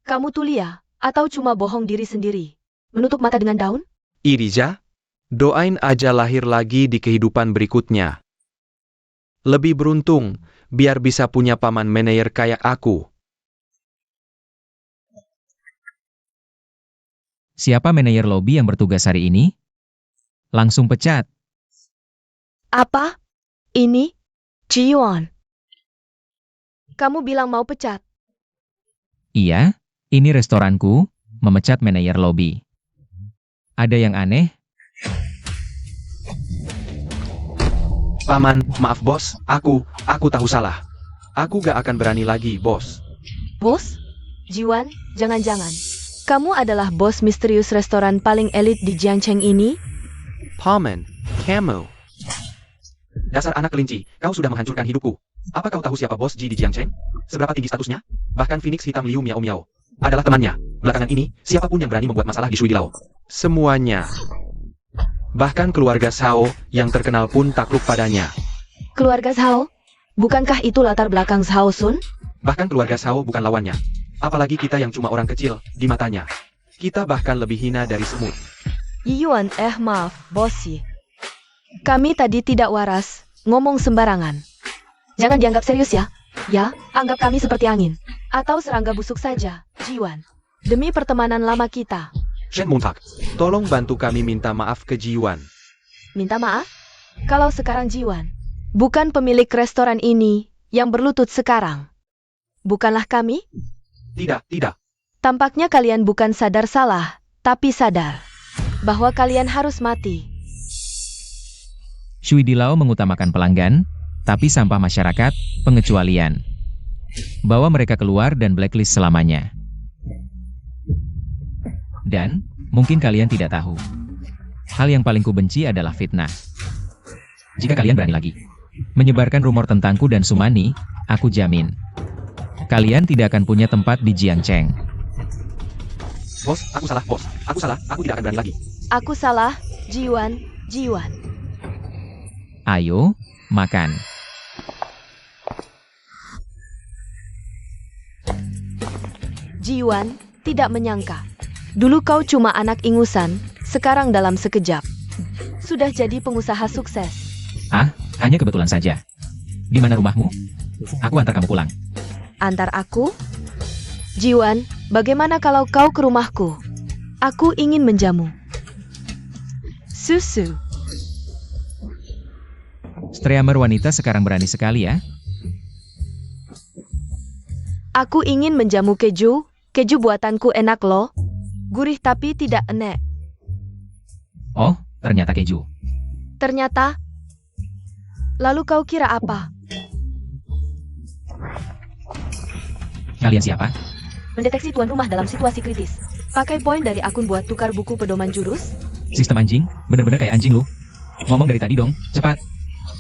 kamu tulia atau cuma bohong diri sendiri? Menutup mata dengan daun? Irija, doain aja lahir lagi di kehidupan berikutnya. Lebih beruntung, biar bisa punya paman manajer kayak aku. Siapa manajer lobi yang bertugas hari ini? Langsung pecat. Apa? Ini? Ji-yuan. Kamu bilang mau pecat? Iya, ini restoranku, memecat manajer lobi. Ada yang aneh? Paman, maaf bos, aku tahu salah. Aku gak akan berani lagi, bos. Bos? Jiwan, jangan-jangan. Kamu adalah bos misterius restoran paling elit di Jiangcheng ini? Paman, kamu. Dasar anak kelinci, kau sudah menghancurkan hidupku. Apa kau tahu siapa bos Ji di Jiangcheng? Seberapa tinggi statusnya? Bahkan Phoenix hitam Liu Miao Miao adalah temannya. Belakangan ini, siapapun yang berani membuat masalah di Shui Dilao. Semuanya. Bahkan keluarga Zhao yang terkenal pun takluk padanya. Keluarga Zhao? Bukankah itu latar belakang Zhao Sun? Bahkan keluarga Zhao bukan lawannya. Apalagi kita yang cuma orang kecil di matanya. Kita bahkan lebih hina dari semut. Yiyuan, maaf, bosi. Kami tadi tidak waras, ngomong sembarangan. Jangan dianggap serius ya. Ya, anggap kami seperti angin. Atau serangga busuk saja. Jiwan. Demi pertemanan lama kita. Shen Moontak, tolong bantu kami minta maaf ke Jiwan. Minta maaf? Kalau sekarang Jiwan bukan pemilik restoran ini yang berlutut sekarang. Bukanlah kami? Tidak, tidak. Tampaknya kalian bukan sadar salah, tapi sadar bahwa kalian harus mati. Shui Dilao mengutamakan pelanggan, tapi sampah masyarakat, pengecualian. Bawa mereka keluar dan blacklist selamanya. Dan, mungkin kalian tidak tahu. Hal yang paling kubenci adalah fitnah. Jika kalian berani lagi menyebarkan rumor tentangku dan Sumani, aku jamin kalian tidak akan punya tempat di Jiangcheng. Bos, aku salah, bos. Aku salah, aku tidak akan berani lagi. Aku salah, Jiwan. Ayo, makan. Jiwan tidak menyangka. Dulu kau cuma anak ingusan, sekarang dalam sekejap sudah jadi pengusaha sukses. Ah, hanya kebetulan saja. Di mana rumahmu? Aku antar kamu pulang. Antar aku? Jiwan, bagaimana kalau kau ke rumahku? Aku ingin menjamu susu. Streamer wanita sekarang berani sekali ya. Aku ingin menjamu keju. Keju buatanku enak loh. Gurih tapi tidak enek. Oh, ternyata keju. Ternyata. Lalu kau kira apa? Kalian siapa? Mendeteksi tuan rumah dalam situasi kritis. Pakai poin dari akun buat tukar buku pedoman jurus. Sistem anjing? Bener-bener kayak anjing lu. Ngomong dari tadi dong, cepat.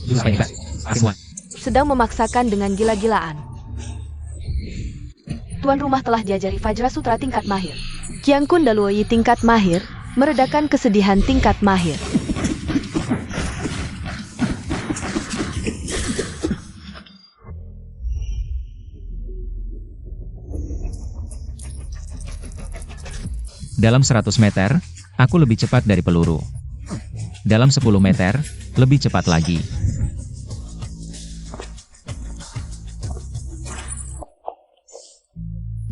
Jurus apa hebat? Semua. Sedang memaksakan dengan gila-gilaan. Tuan rumah telah diajari Vajra Sutra tingkat mahir. Kiang Kun Daluoyi tingkat mahir, meredakan kesedihan tingkat mahir. Dalam 100 meter, aku lebih cepat dari peluru. Dalam 10 meter, lebih cepat lagi.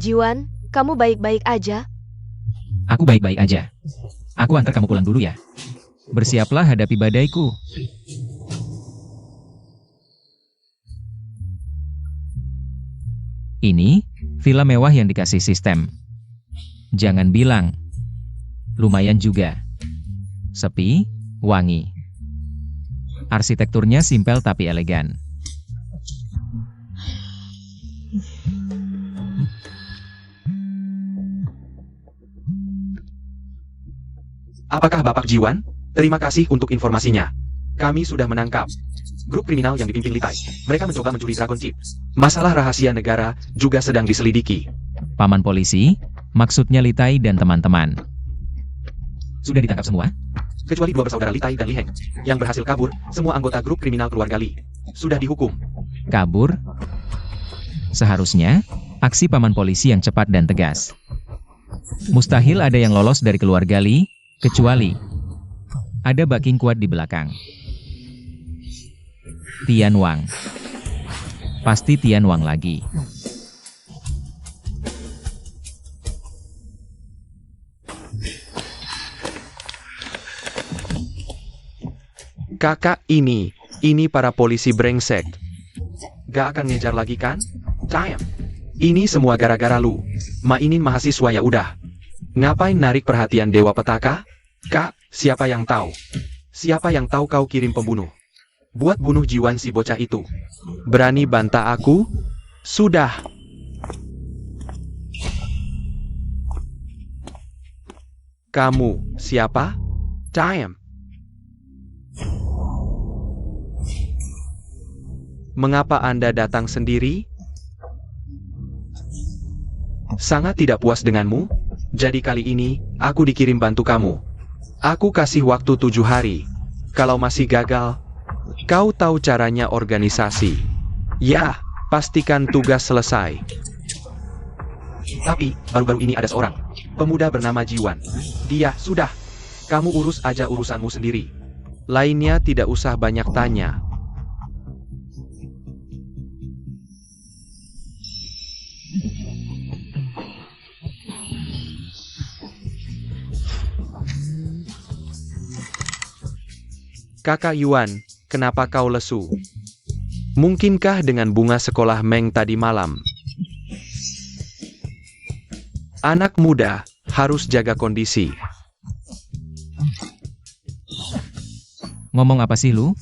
Jiwan, kamu baik-baik aja? Aku baik-baik aja. Aku antar kamu pulang dulu ya. Bersiaplah hadapi badaiku. Ini, villa mewah yang dikasih sistem. Jangan bilang. Lumayan juga. Sepi, wangi. Arsitekturnya simpel tapi elegan. Apakah Bapak Jiwan? Terima kasih untuk informasinya. Kami sudah menangkap grup kriminal yang dipimpin Litai. Mereka mencoba mencuri Dragon Chip. Masalah rahasia negara juga sedang diselidiki. Paman polisi, maksudnya Litai dan teman-teman. Sudah ditangkap semua? Kecuali dua bersaudara Litai dan Li Heng yang berhasil kabur, semua anggota grup kriminal keluarga Li sudah dihukum. Kabur? Seharusnya, aksi paman polisi yang cepat dan tegas. Mustahil ada yang lolos dari keluarga Li, kecuali ada backing kuat di belakang. Tian Wang. Pasti Tian Wang lagi. Kakak ini para polisi brengsek. Gak akan ngejar lagi kan? Damn. Ini semua gara-gara lu. Mainin mahasiswa ya udah. Ngapain narik perhatian Dewa Petaka? Kak, siapa yang tahu? Siapa yang tahu kau kirim pembunuh? Buat bunuh Jiwan si bocah itu. Berani bantah aku? Sudah. Kamu, siapa? Damn. Mengapa Anda datang sendiri? Sangat tidak puas denganmu? Jadi kali ini, aku dikirim bantu kamu. Aku kasih waktu 7 hari. Kalau masih gagal, kau tahu caranya organisasi. Ya, pastikan tugas selesai. Tapi, baru-baru ini ada seorang pemuda bernama Jiwan. Dia, sudah. Kamu urus aja urusanmu sendiri. Lainnya tidak usah banyak tanya. Kakak Yuan, kenapa kau lesu? Mungkinkah dengan bunga sekolah Meng tadi malam? Anak muda harus jaga kondisi. Ngomong apa sih lu?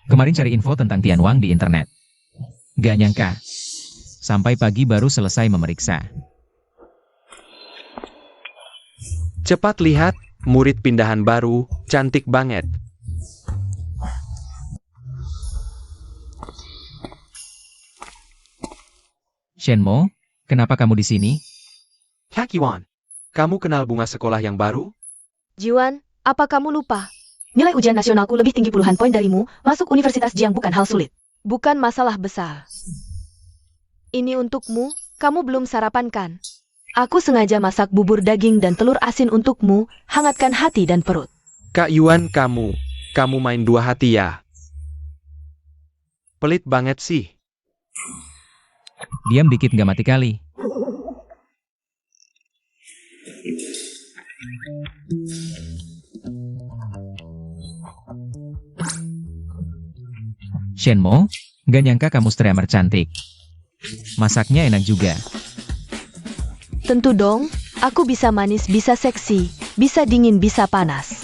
Kemarin cari info tentang Tianwang di internet. Gak nyangka. Sampai pagi baru selesai memeriksa. Cepat lihat, murid pindahan baru, cantik banget. Shenmo, kenapa kamu di sini? Kak Yuan, kamu kenal bunga sekolah yang baru? Jiwan, apa kamu lupa? Nilai ujian nasionalku lebih tinggi puluhan poin darimu, masuk Universitas Jiang bukan hal sulit. Bukan masalah besar. Ini untukmu, kamu belum sarapan kan? Aku sengaja masak bubur daging dan telur asin untukmu, hangatkan hati dan perut. Kak Yuan, kamu main dua hati ya? Pelit banget sih. Diam dikit gak mati kali. Shenmo, gak nyangka kamu streamer cantik. Masaknya enak juga. Tentu dong, aku bisa manis, bisa seksi, bisa dingin, bisa panas.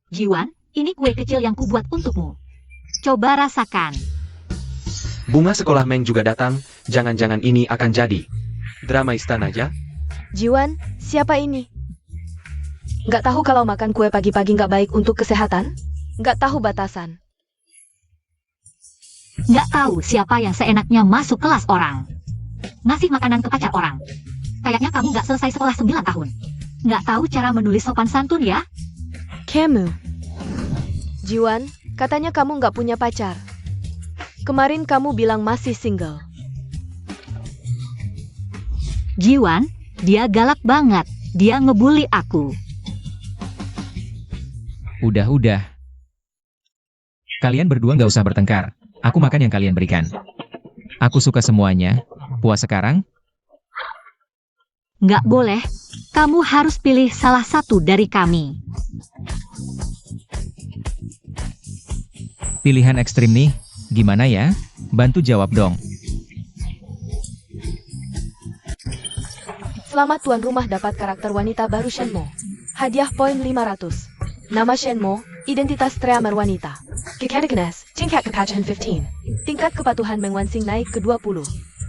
Jiwan, ini kue kecil yang kubuat untukmu. Coba rasakan. Bunga sekolah Meng juga datang, jangan-jangan ini akan jadi drama istana ya? Jiwan, siapa ini? Nggak tahu kalau makan kue pagi-pagi nggak baik untuk kesehatan? Nggak tahu batasan. Nggak tahu siapa yang seenaknya masuk kelas orang. Ngasih makanan ke pacar orang. Kayaknya kamu nggak selesai sekolah 9 tahun. Nggak tahu cara menulis sopan santun ya? Kamu. Jiwan, katanya kamu nggak punya pacar. Kemarin kamu bilang masih single. Jiwan, dia galak banget. Dia ngebully aku. Udah. Kalian berdua gak usah bertengkar. Aku makan yang kalian berikan. Aku suka semuanya. Puas sekarang? Nggak boleh. Kamu harus pilih salah satu dari kami. Pilihan ekstrim nih. Gimana ya? Bantu jawab dong. Selamat tuan rumah dapat karakter wanita baru Shenmo. Hadiah poin 500. Nama Shenmo, identitas streamer wanita. Kekadekenas, tingkat kepacahan 15. Tingkat kepatuhan Meng Wanxing naik ke 20.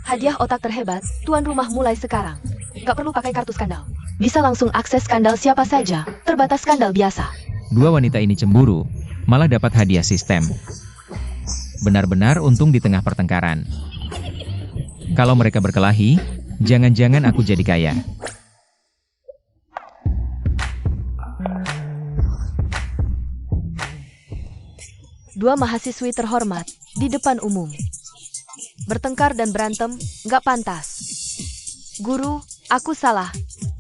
Hadiah otak terhebat, tuan rumah mulai sekarang. Gak perlu pakai kartu skandal. Bisa langsung akses skandal siapa saja, terbatas skandal biasa. Dua wanita ini cemburu, malah dapat hadiah sistem. Benar-benar untung di tengah pertengkaran. Kalau mereka berkelahi, jangan-jangan aku jadi kaya. Dua mahasiswi terhormat, di depan umum. Bertengkar dan berantem, nggak pantas. Guru, aku salah.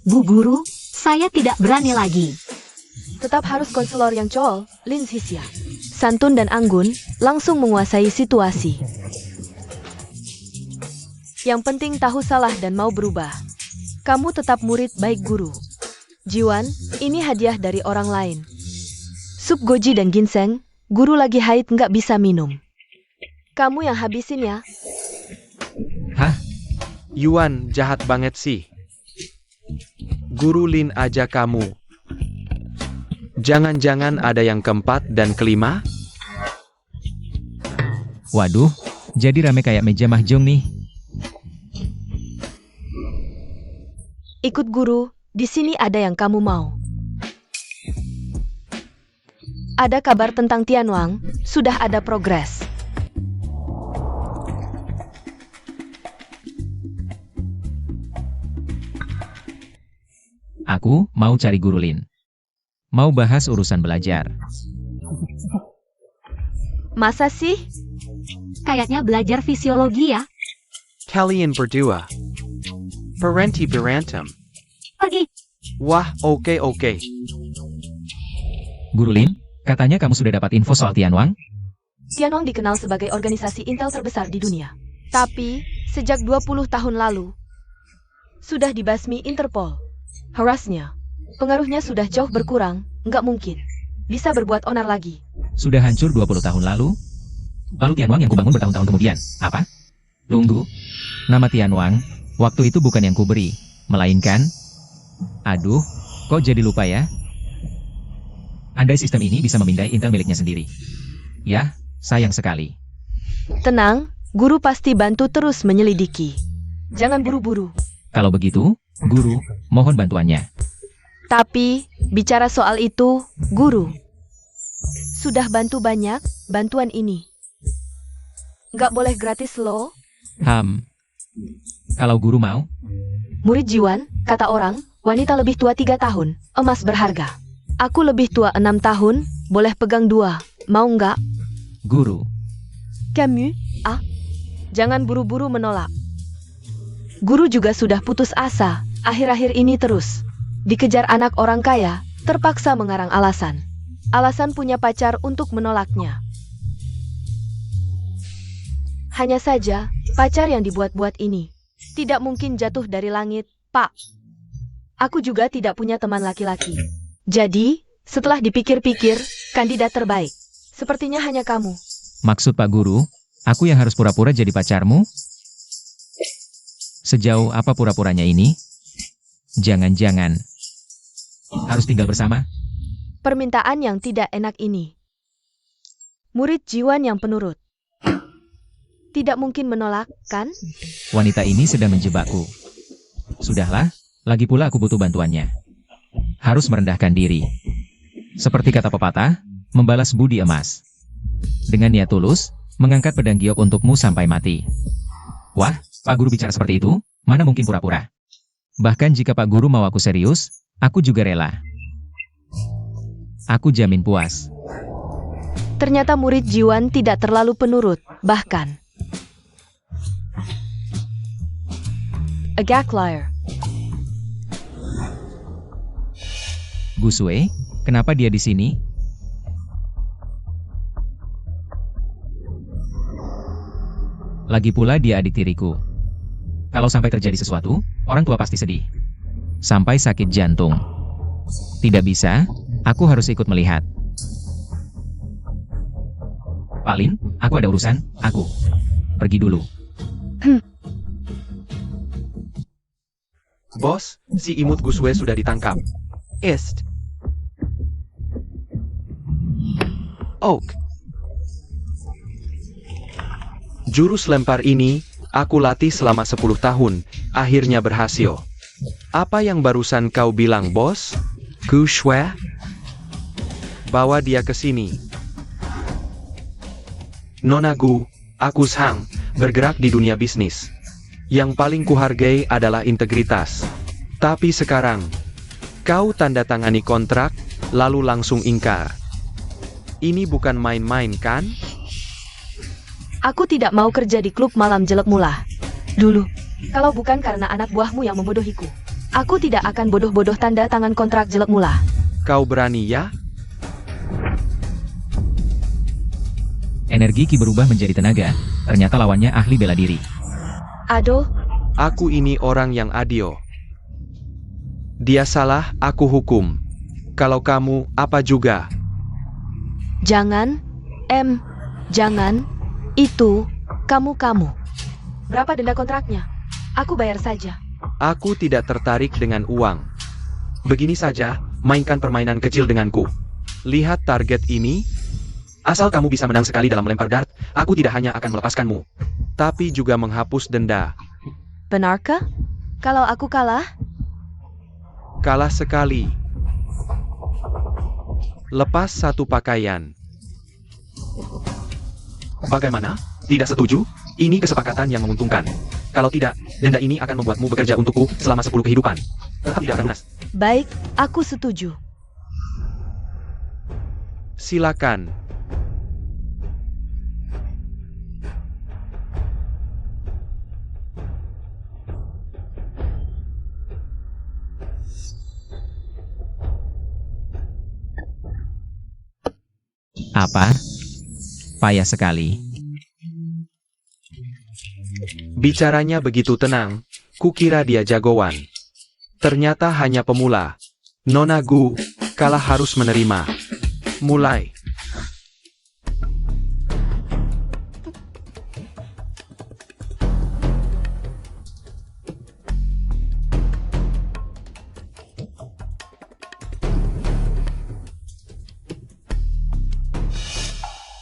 Bu Guru, saya tidak berani lagi. Tetap harus konselor yang cool, Lin Zixia. Santun dan anggun, langsung menguasai situasi. Yang penting tahu salah dan mau berubah. Kamu tetap murid baik guru. Jiwan, ini hadiah dari orang lain. Sup goji dan ginseng, guru lagi haid nggak bisa minum. Kamu yang habisin ya. Hah? Yuan, jahat banget sih. Guru Lin aja kamu. Jangan-jangan ada yang keempat dan kelima? Waduh, jadi rame kayak meja mahjong nih. Ikut guru, di sini ada yang kamu mau. Ada kabar tentang Tianwang, sudah ada progres. Aku mau cari guru Lin. Mau bahas urusan belajar. Masa sih? Kayaknya belajar fisiologi ya. Kalian berdua. Berhenti berantem. Pergi. Wah, oke. Guru Lin, katanya kamu sudah dapat info soal Tianwang? Tianwang dikenal sebagai organisasi intel terbesar di dunia. Tapi, sejak 20 tahun lalu, sudah dibasmi Interpol. Harasnya. Pengaruhnya sudah jauh berkurang, nggak mungkin. Bisa berbuat onar lagi. Sudah hancur 20 tahun lalu. Lalu Tianwang yang kubangun bertahun-tahun kemudian. Apa? Tunggu. Nama Tianwang, waktu itu bukan yang kuberi, melainkan... Aduh, kok jadi lupa ya? Andai sistem ini bisa memindai intel miliknya sendiri. Ya, sayang sekali. Tenang, guru pasti bantu terus menyelidiki. Jangan buru-buru. Kalau begitu, guru, mohon bantuannya. Tapi, bicara soal itu, guru. Sudah bantu banyak, bantuan ini. Nggak boleh gratis loh. Kalau guru mau, Murid Jiwan, kata orang, wanita lebih tua 3 tahun, emas berharga. Aku lebih tua 6 tahun, boleh pegang 2, mau nggak? guru. Kamu, jangan buru-buru menolak. Guru juga sudah putus asa, akhir-akhir ini terus. Dikejar anak orang kaya, terpaksa mengarang alasan. Alasan punya pacar untuk menolaknya. Hanya saja, pacar yang dibuat-buat ini tidak mungkin jatuh dari langit, Pak. Aku juga tidak punya teman laki-laki. Jadi, setelah dipikir-pikir, kandidat terbaik sepertinya hanya kamu. Maksud Pak Guru, aku yang harus pura-pura jadi pacarmu? Sejauh apa pura-puranya ini? Jangan-jangan harus tinggal bersama? Permintaan yang tidak enak ini. Murid Jiwan yang penurut. Tidak mungkin menolak, kan? Wanita ini sedang menjebakku. Sudahlah, lagi pula aku butuh bantuannya. Harus merendahkan diri. Seperti kata pepatah, membalas budi emas. Dengan niat tulus, mengangkat pedang giok untukmu sampai mati. Wah, Pak Guru bicara seperti itu, mana mungkin pura-pura. Bahkan jika Pak Guru mau aku serius, aku juga rela. Aku jamin puas. Ternyata murid Jiwan tidak terlalu penurut, bahkan agak liar. Gusue, kenapa dia di sini? Lagi pula dia adik tiriku. Kalau sampai terjadi sesuatu, orang tua pasti sedih. Sampai sakit jantung. Tidak bisa, aku harus ikut melihat. Pak Lin, aku ada urusan, aku pergi dulu. Bos, si imut Guswe sudah ditangkap. Oak. Jurus lempar ini, aku latih selama 10 tahun, akhirnya berhasil. Apa yang barusan kau bilang, bos? Guswe? Bawa dia ke sini. Nona Gu, aku Sang, bergerak di dunia bisnis. Yang paling kuhargai adalah integritas. Tapi sekarang, kau tanda tangani kontrak, lalu langsung ingkar. Ini bukan main-main, kan? Aku tidak mau kerja di klub malam jelek mula. Dulu, kalau bukan karena anak buahmu yang membodohiku, aku tidak akan bodoh-bodoh tanda tangan kontrak jelek mula. Kau berani ya? Energi Ki berubah menjadi tenaga. Ternyata lawannya ahli bela diri. Aduh, Aku ini orang yang adil. Dia salah, aku hukum. Kalau kamu, apa juga? jangan, jangan, itu, kamu. Berapa denda kontraknya? Aku bayar saja. Aku tidak tertarik dengan uang. Begini saja, mainkan permainan kecil denganku. Lihat target ini. Asal kamu bisa menang sekali dalam melempar dart, aku tidak hanya akan melepaskanmu, tapi juga menghapus denda. Benarkah? Kalau aku kalah? Kalah sekali. Lepas satu pakaian. Bagaimana? Tidak setuju? Ini kesepakatan yang menguntungkan. Kalau tidak, denda ini akan membuatmu bekerja untukku selama 10 kehidupan. Tetap tidak akan lunas. Baik, aku setuju. Silakan. Apa? Payah sekali. Bicaranya begitu tenang, kukira dia jagoan. Ternyata hanya pemula. Nona Gu, kalah harus menerima. Mulai.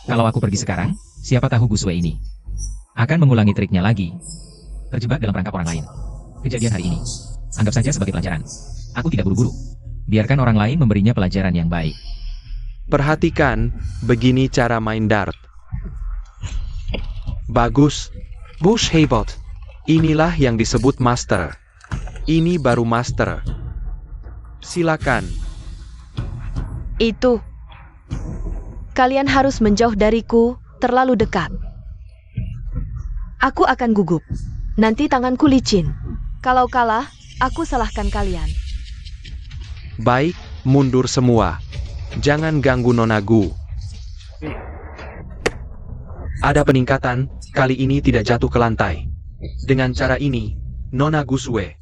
Kalau aku pergi sekarang, siapa tahu Guswe ini akan mengulangi triknya lagi. Terjebak dalam perangkap orang lain. Kejadian hari ini, anggap saja sebagai pelajaran. Aku tidak buru-buru. Biarkan orang lain memberinya pelajaran yang baik. Perhatikan, begini cara main dart. Bagus. Bush Heibot. Inilah yang disebut master. Ini baru master. Silakan. Itu. Kalian harus menjauh dariku, terlalu dekat. Aku akan gugup. Nanti tanganku licin. Kalau kalah, aku salahkan kalian. Baik, mundur semua. Jangan ganggu Nona Gu. Ada peningkatan, kali ini tidak jatuh ke lantai. Dengan cara ini, Nona Guswe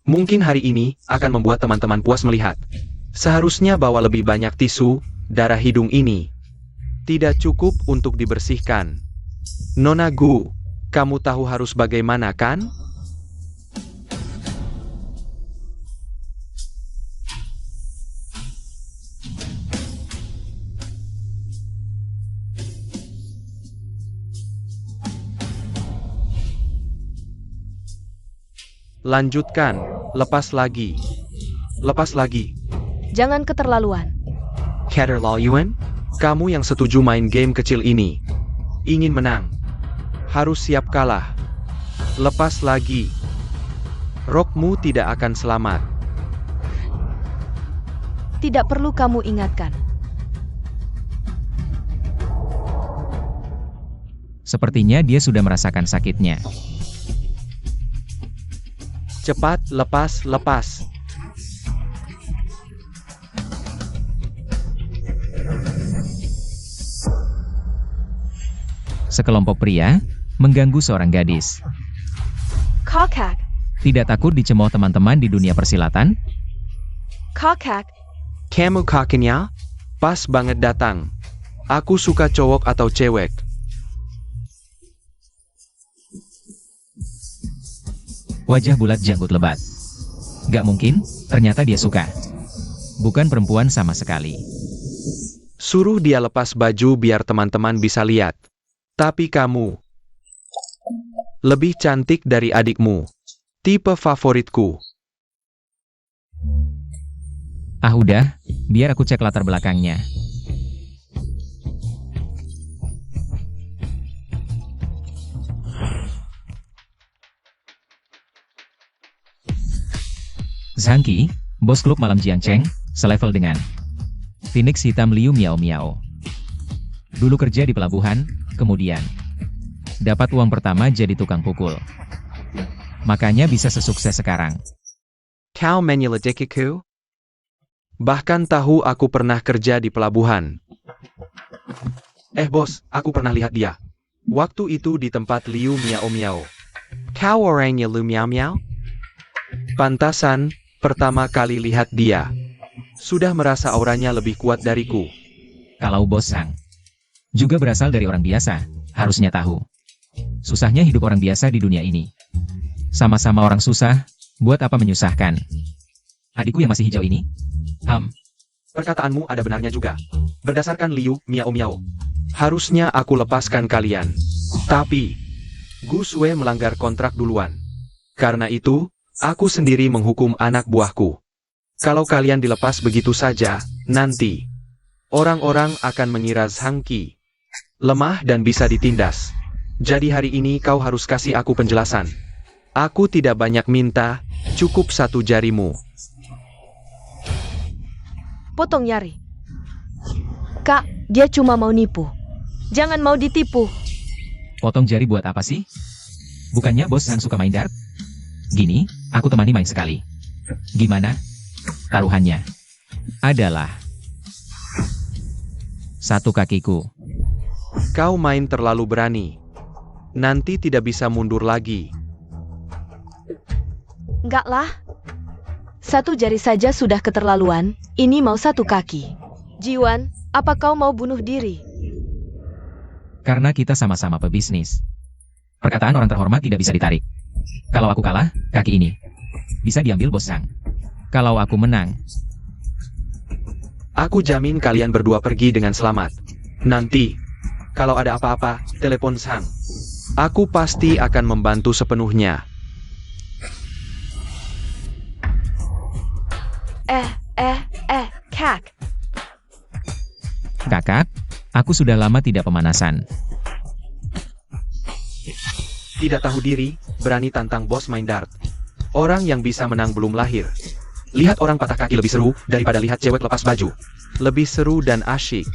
mungkin hari ini akan membuat teman-teman puas melihat. Seharusnya bawa lebih banyak tisu, darah hidung ini tidak cukup untuk dibersihkan. Nona Gu, kamu tahu harus bagaimana kan? Lanjutkan, lepas lagi. Lepas lagi. Jangan keterlaluan. Keterlaluan? Kamu yang setuju main game kecil ini, ingin menang, harus siap kalah. Lepas lagi. Rokmu tidak akan selamat. Tidak perlu kamu ingatkan. Sepertinya dia sudah merasakan sakitnya. Cepat, lepas, lepas. Sekelompok pria mengganggu seorang gadis. Kakak, Tidak takut dicemooh teman-teman di dunia persilatan? kakak, Kamu kakinya? Pas banget datang. Aku suka cowok atau cewek. Wajah bulat janggut lebat. Gak mungkin, ternyata dia suka. Bukan perempuan sama sekali. Suruh dia lepas baju biar teman-teman bisa lihat. Tapi kamu lebih cantik dari adikmu. Tipe favoritku. Ah udah, biar aku cek latar belakangnya. Zhangqi, bos klub malam Jiangcheng, selevel dengan Phoenix hitam Liu Miao Miao. Dulu kerja di pelabuhan, kemudian dapat uang pertama jadi tukang pukul. Makanya bisa sesukses sekarang. Kau menyelidikiku? Bahkan tahu aku pernah kerja di pelabuhan. Bos, aku pernah lihat dia. Waktu itu di tempat Liu Miao Miao. Kau orangnya Liu Miao Miao? Pantasan, pertama kali lihat dia. Sudah merasa auranya lebih kuat dariku. Kalau bos Sang juga berasal dari orang biasa, harusnya tahu. Susahnya hidup orang biasa di dunia ini. Sama-sama orang susah, buat apa menyusahkan? Adikku yang masih hijau ini? Perkataanmu ada benarnya juga. Berdasarkan Liu Miao Miao, harusnya aku lepaskan kalian. Tapi Guswe melanggar kontrak duluan. Karena itu, aku sendiri menghukum anak buahku. Kalau kalian dilepas begitu saja, nanti orang-orang akan mengira Zhangqi lemah dan bisa ditindas. Jadi hari ini kau harus kasih aku penjelasan. Aku tidak banyak minta, cukup satu jarimu. potong nyari. Kak, dia cuma mau nipu. Jangan mau ditipu. Potong jari buat apa sih? Bukannya bos Sang suka main dart? Gini, aku temani main sekali. Gimana? Taruhannya adalah satu kakiku. Kau main terlalu berani. Nanti tidak bisa mundur lagi. Enggak lah. Satu jari saja sudah keterlaluan, ini mau satu kaki. Jiwan, apa kau mau bunuh diri? Karena kita sama-sama pebisnis. Perkataan orang terhormat tidak bisa ditarik. Kalau aku kalah, kaki ini bisa diambil bos Zhang. Kalau aku menang, Aku jamin kalian berdua pergi dengan selamat. Nanti, kalau ada apa-apa, telepon Zhang. Aku pasti akan membantu sepenuhnya. Kak. kakak, aku sudah lama tidak pemanasan. Tidak tahu diri, berani tantang bos main dart. Orang yang bisa menang belum lahir. Lihat orang patah kaki lebih seru daripada lihat cewek lepas baju. Lebih seru dan asyik.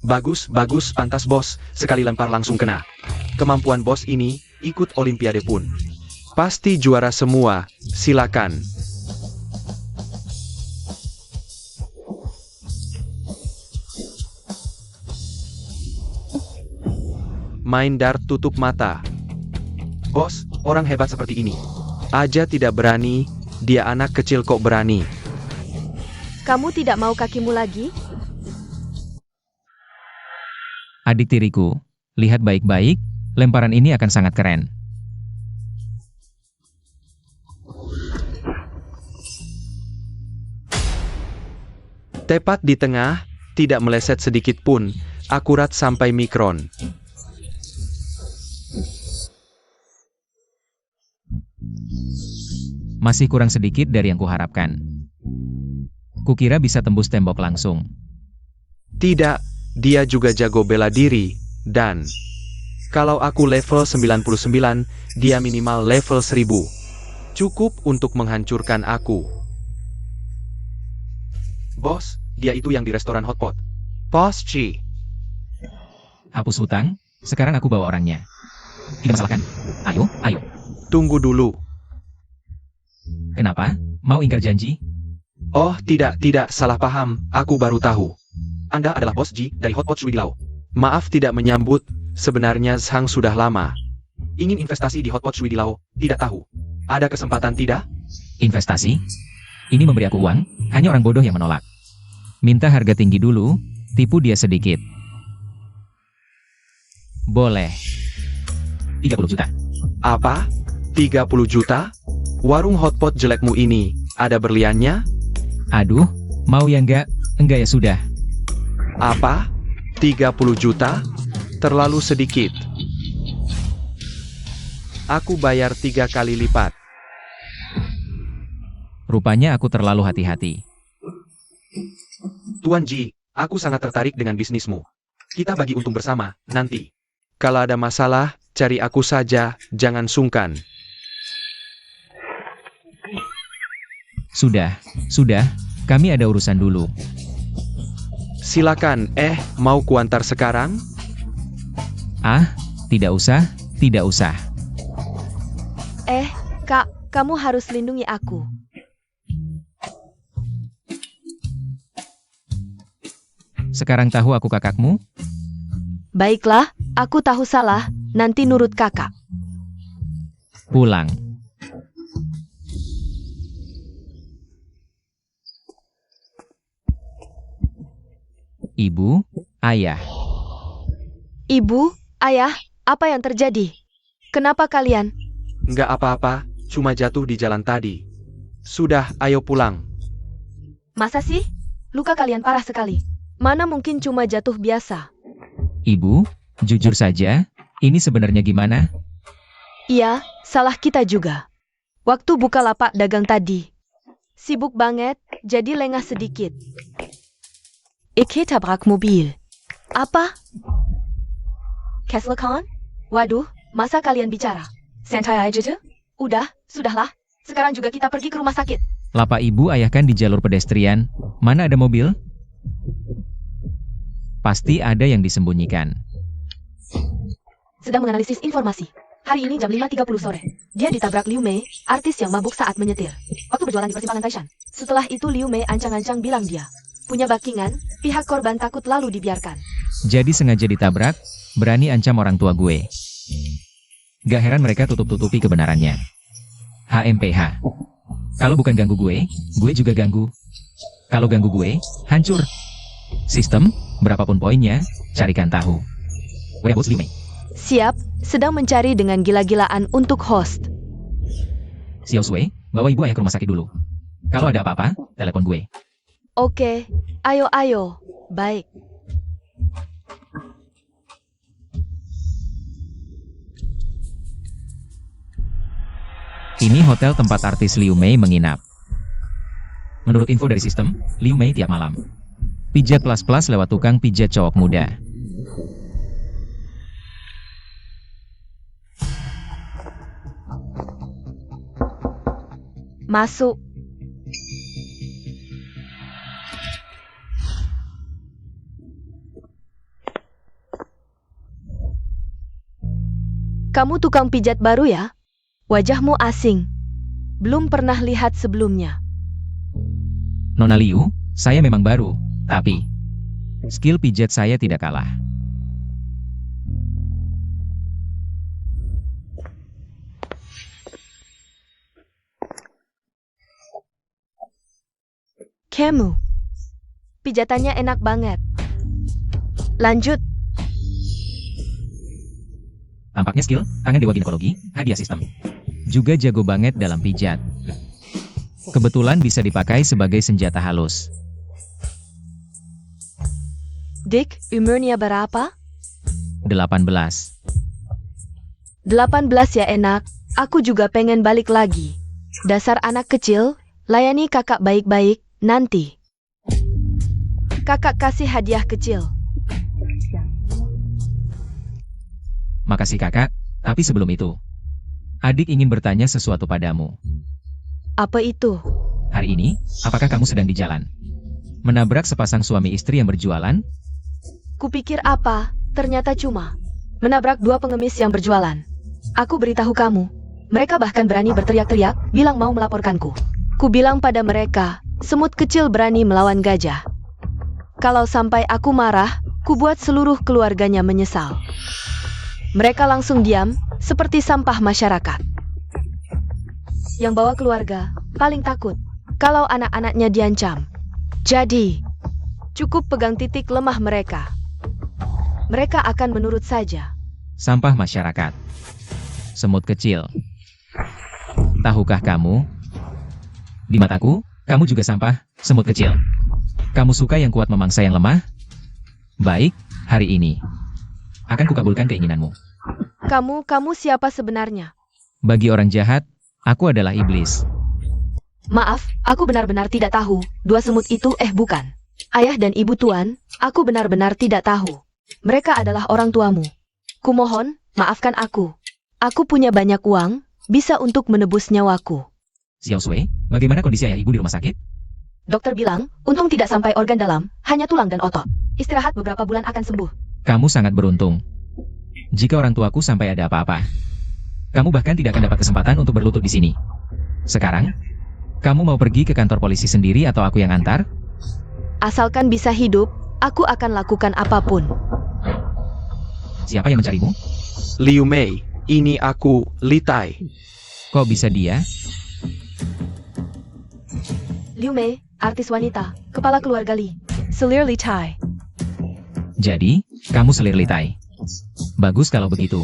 Bagus, pantas bos, sekali lempar langsung kena. Kemampuan bos ini, ikut olimpiade pun. Pasti juara semua, silakan. Main dart tutup mata. Bos, orang hebat seperti ini aja tidak berani, dia anak kecil kok berani. Kamu tidak mau kakimu lagi? Adik tiriku, lihat baik-baik, lemparan ini akan sangat keren. Tepat di tengah, tidak meleset sedikit pun, akurat sampai mikron. Masih kurang sedikit dari yang kuharapkan. Kukira bisa tembus tembok langsung. Tidak, dia juga jago bela diri, dan kalau aku level 99, dia minimal level 1000. Cukup untuk menghancurkan aku. Bos, dia itu yang di restoran hotpot. Bos Chi. Hapus hutang, sekarang aku bawa orangnya. Tidak masalah kan? Ayo. Tunggu dulu. Kenapa? Mau ingkar janji? Oh, tidak, salah paham, aku baru tahu. Anda adalah bos Ji dari Hotpot Shui Lao. Maaf tidak menyambut, sebenarnya Zhang sudah lama ingin investasi di Hotpot Shui Lao, tidak tahu. Ada kesempatan tidak? Investasi? Ini memberi aku uang, hanya orang bodoh yang menolak. Minta harga tinggi dulu, tipu dia sedikit. Boleh. 30 juta. Apa? 30 juta? Warung hotpot jelekmu ini, ada berliannya? Aduh, mau ya enggak ya sudah. Apa? 30 juta? Terlalu sedikit. Aku bayar 3 kali lipat. Rupanya aku terlalu hati-hati. Tuan Ji, aku sangat tertarik dengan bisnismu. Kita bagi untung bersama, nanti. Kalau ada masalah, cari aku saja, jangan sungkan. Sudah, kami ada urusan dulu. Silakan, mau kuantar sekarang? Ah, tidak usah. Kak, kamu harus lindungi aku. Sekarang tahu aku kakakmu? Baiklah, aku tahu salah, nanti nurut kakak. Pulang. Ibu, ayah. Ibu, ayah, apa yang terjadi? Kenapa kalian? Nggak apa-apa, cuma jatuh di jalan tadi. Sudah, ayo pulang. Masa sih? Luka kalian parah sekali. Mana mungkin cuma jatuh biasa? Ibu, jujur saja, ini sebenarnya gimana? Iya, salah kita juga. Waktu buka lapak dagang tadi. Sibuk banget, jadi lengah sedikit. Ik tabrak mobil. Apa? Keslekan? Waduh, masa kalian bicara? Santai aja tuh? Sudahlah. Sekarang juga kita pergi ke rumah sakit. Lapak ibu ayah kan di jalur pedestrian, mana ada mobil? Pasti ada yang disembunyikan. Sedang menganalisis informasi. Hari ini jam 5.30 sore. Dia ditabrak Liu Mei, artis yang mabuk saat menyetir. Waktu berjualan di persimpangan Taishan. Setelah itu Liu Mei ancang-ancang bilang dia punya backingan, pihak korban takut lalu dibiarkan. Jadi sengaja ditabrak, berani ancam orang tua gue. Gak heran mereka tutup-tutupi kebenarannya. HMPH. Kalau bukan ganggu gue juga ganggu. Kalau ganggu gue, hancur. Sistem, berapapun poinnya, carikan tahu. Webus Liu Mei. Siap, sedang mencari dengan gila-gilaan untuk host. Xiao Sui, bawa ibu ayah ke rumah sakit dulu. Kalau ada apa-apa, telepon gue. Oke, ayo. Baik. Ini hotel tempat artis Liu Mei menginap. Menurut info dari sistem, Liu Mei tiap malam pijat plus-plus lewat tukang pijat cowok muda. Masuk. Kamu tukang pijat baru ya? Wajahmu asing. Belum pernah lihat sebelumnya. Nona Liu, saya memang baru, tapi skill pijat saya tidak kalah. Kamu. Pijatannya enak banget. Lanjut. Tampaknya skill tangan dewa ginekologi, hadiah sistem. Juga jago banget dalam pijat. Kebetulan bisa dipakai sebagai senjata halus. Dick, umurnya berapa? 18. 18 ya enak. Aku juga pengen balik lagi. Dasar anak kecil, layani kakak baik-baik, nanti. Kakak kasih hadiah kecil. Makasih kakak, tapi sebelum itu, adik ingin bertanya sesuatu padamu. Apa itu? Hari ini, apakah kamu sedang di jalan? Menabrak sepasang suami istri yang berjualan? Kupikir apa, ternyata cuma menabrak dua pengemis yang berjualan. Aku beritahu kamu. Mereka bahkan berani berteriak-teriak, bilang mau melaporkanku. Ku bilang pada mereka, semut kecil berani melawan gajah. Kalau sampai aku marah, ku buat seluruh keluarganya menyesal. Mereka langsung diam, seperti sampah masyarakat. Yang bawa keluarga, paling takut kalau anak-anaknya diancam. Jadi, cukup pegang titik lemah mereka. Mereka akan menurut saja. Sampah masyarakat. Semut kecil. Tahukah kamu? Di mataku, kamu juga sampah, semut kecil. Kamu suka yang kuat memangsa yang lemah? Baik, hari ini akan kukabulkan keinginanmu. Kamu siapa sebenarnya? Bagi orang jahat, aku adalah iblis. Maaf, aku benar-benar tidak tahu. Dua semut itu bukan. Ayah dan ibu tuan, aku benar-benar tidak tahu. Mereka adalah orang tuamu. Kumohon, maafkan aku. Aku punya banyak uang, bisa untuk menebus nyawaku. Xiao Sui, bagaimana kondisi ayah ibu di rumah sakit? Dokter bilang, untung tidak sampai organ dalam, hanya tulang dan otot. Istirahat beberapa bulan akan sembuh. Kamu sangat beruntung. Jika orang tuaku sampai ada apa-apa, kamu bahkan tidak akan dapat kesempatan untuk berlutut di sini. Sekarang, kamu mau pergi ke kantor polisi sendiri atau aku yang antar? Asalkan bisa hidup, aku akan lakukan apapun. Siapa yang mencarimu? Liu Mei, ini aku, Li Tai. Kok bisa dia? Liu Mei, artis wanita, kepala keluarga Li. Selir Li Tai. Jadi, kamu selir litai. Bagus kalau begitu.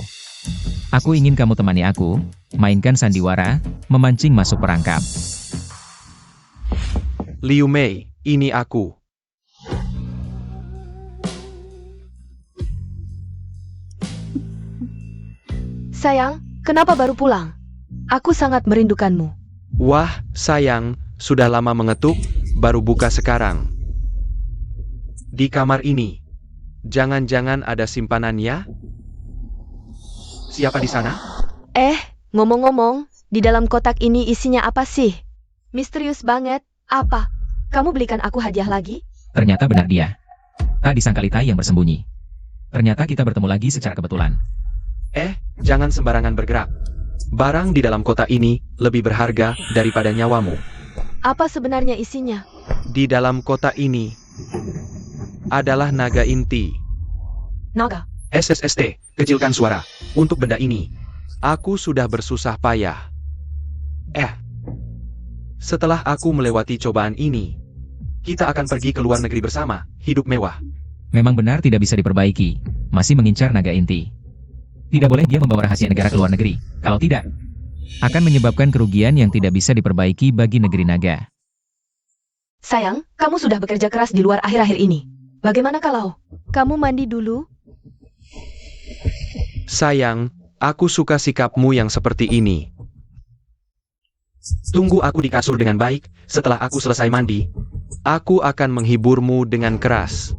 Aku ingin kamu temani aku, mainkan sandiwara, memancing masuk perangkap. Liu Mei, ini aku. Sayang, kenapa baru pulang? Aku sangat merindukanmu. Wah, sayang, sudah lama mengetuk, baru buka sekarang. Di kamar ini. Jangan-jangan ada simpanannya? Siapa di sana? Ngomong-ngomong, di dalam kotak ini isinya apa sih? Misterius banget. Apa? Kamu belikan aku hadiah lagi? Ternyata benar dia. Tak disangka litai yang bersembunyi. Ternyata kita bertemu lagi secara kebetulan. Jangan sembarangan bergerak. Barang di dalam kotak ini lebih berharga daripada nyawamu. Apa sebenarnya isinya? Di dalam kotak ini adalah naga inti. naga. SSST, kecilkan suara. Untuk benda ini, aku sudah bersusah payah. Setelah aku melewati cobaan ini, kita akan pergi ke luar negeri bersama, hidup mewah. Memang benar tidak bisa diperbaiki. Masih mengincar naga inti. Tidak boleh dia membawa rahasia negara ke luar negeri. Kalau tidak, akan menyebabkan kerugian yang tidak bisa diperbaiki bagi negeri naga. Sayang, kamu sudah bekerja keras di luar akhir-akhir ini. Bagaimana kalau kamu mandi dulu? Sayang, aku suka sikapmu yang seperti ini. Tunggu aku di kasur dengan baik. Setelah aku selesai mandi, aku akan menghiburmu dengan keras.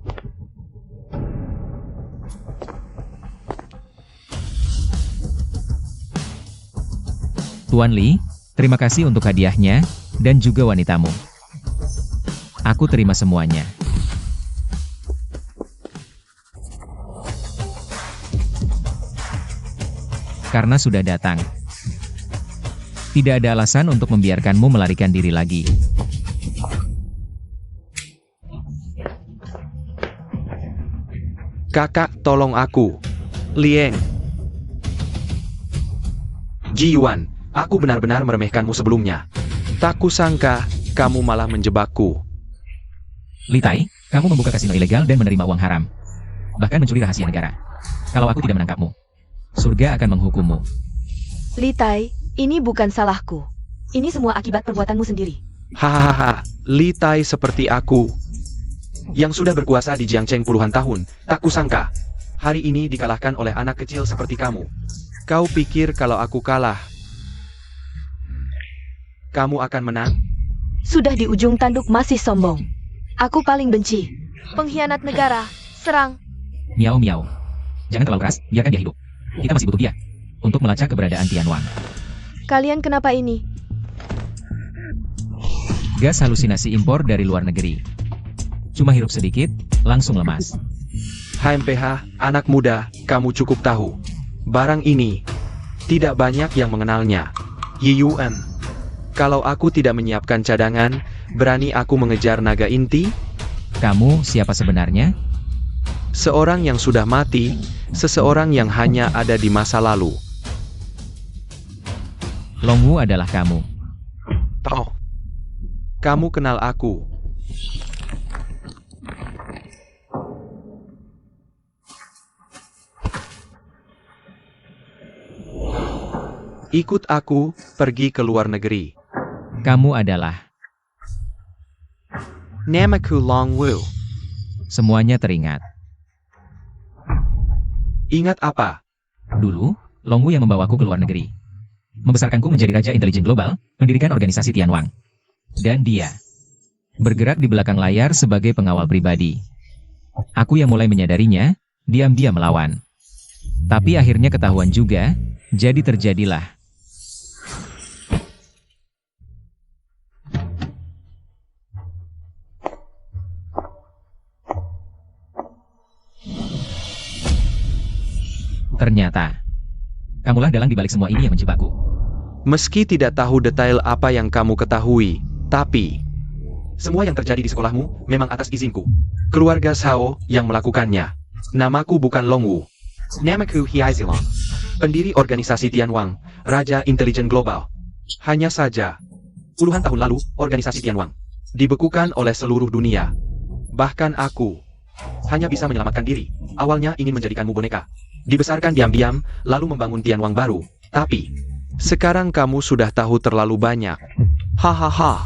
Tuan Li, terima kasih untuk hadiahnya, dan juga wanitamu. Aku terima semuanya. Karena sudah datang. Tidak ada alasan untuk membiarkanmu melarikan diri lagi. Kakak, tolong aku. Lieng. Ji Yuan, aku benar-benar meremehkanmu sebelumnya. Tak kusangka, kamu malah menjebakku. Li Tai, kamu membuka kasino ilegal dan menerima uang haram. Bahkan mencuri rahasia negara. Kalau aku tidak menangkapmu, surga akan menghukummu. Li Tai, ini bukan salahku. Ini semua akibat perbuatanmu sendiri. Hahaha, Li Tai seperti aku, yang sudah berkuasa di Jiangcheng puluhan tahun, tak kusangka. Hari ini dikalahkan oleh anak kecil seperti kamu. Kau pikir kalau aku kalah, kamu akan menang? Sudah di ujung tanduk masih sombong. Aku paling benci pengkhianat negara. Serang. Miau miau. Jangan terlalu keras, biarkan dia hidup. Kita masih butuh dia untuk melacak keberadaan Tian Wang. Kalian kenapa ini? Gas halusinasi impor dari luar negeri. Cuma hirup sedikit, langsung lemas. HMPH, anak muda, kamu cukup tahu. Barang ini, tidak banyak yang mengenalnya. Yi Yuan. Kalau aku tidak menyiapkan cadangan, berani aku mengejar naga inti? Kamu siapa sebenarnya? Seorang yang sudah mati, seseorang yang hanya ada di masa lalu. Longwu adalah kamu. Oh, kamu kenal aku. Ikut aku pergi ke luar negeri. Kamu adalah. Namaku Longwu. Semuanya teringat. Ingat apa? Dulu, Longwu yang membawaku ke luar negeri. Membesarkanku menjadi Raja Intelijen Global, mendirikan organisasi Tian Wang. Dan dia bergerak di belakang layar sebagai pengawal pribadi. Aku yang mulai menyadarinya, diam-diam melawan. Tapi akhirnya ketahuan juga, jadi terjadilah. Ternyata, kamulah dalang dibalik semua ini yang menjebakku. Meski tidak tahu detail apa yang kamu ketahui, tapi semua yang terjadi di sekolahmu memang atas izinku. Keluarga Shao yang melakukannya. Namaku bukan Longwu. Namaku Hiai Zilong. Pendiri organisasi Tian Wang, Raja Intelijen Global. Hanya saja, puluhan tahun lalu, organisasi Tian Wang dibekukan oleh seluruh dunia. Bahkan aku hanya bisa menyelamatkan diri. Awalnya ingin menjadikanmu boneka. Dibesarkan diam-diam, lalu membangun Tian Wang baru. Tapi, sekarang kamu sudah tahu terlalu banyak. Hahaha.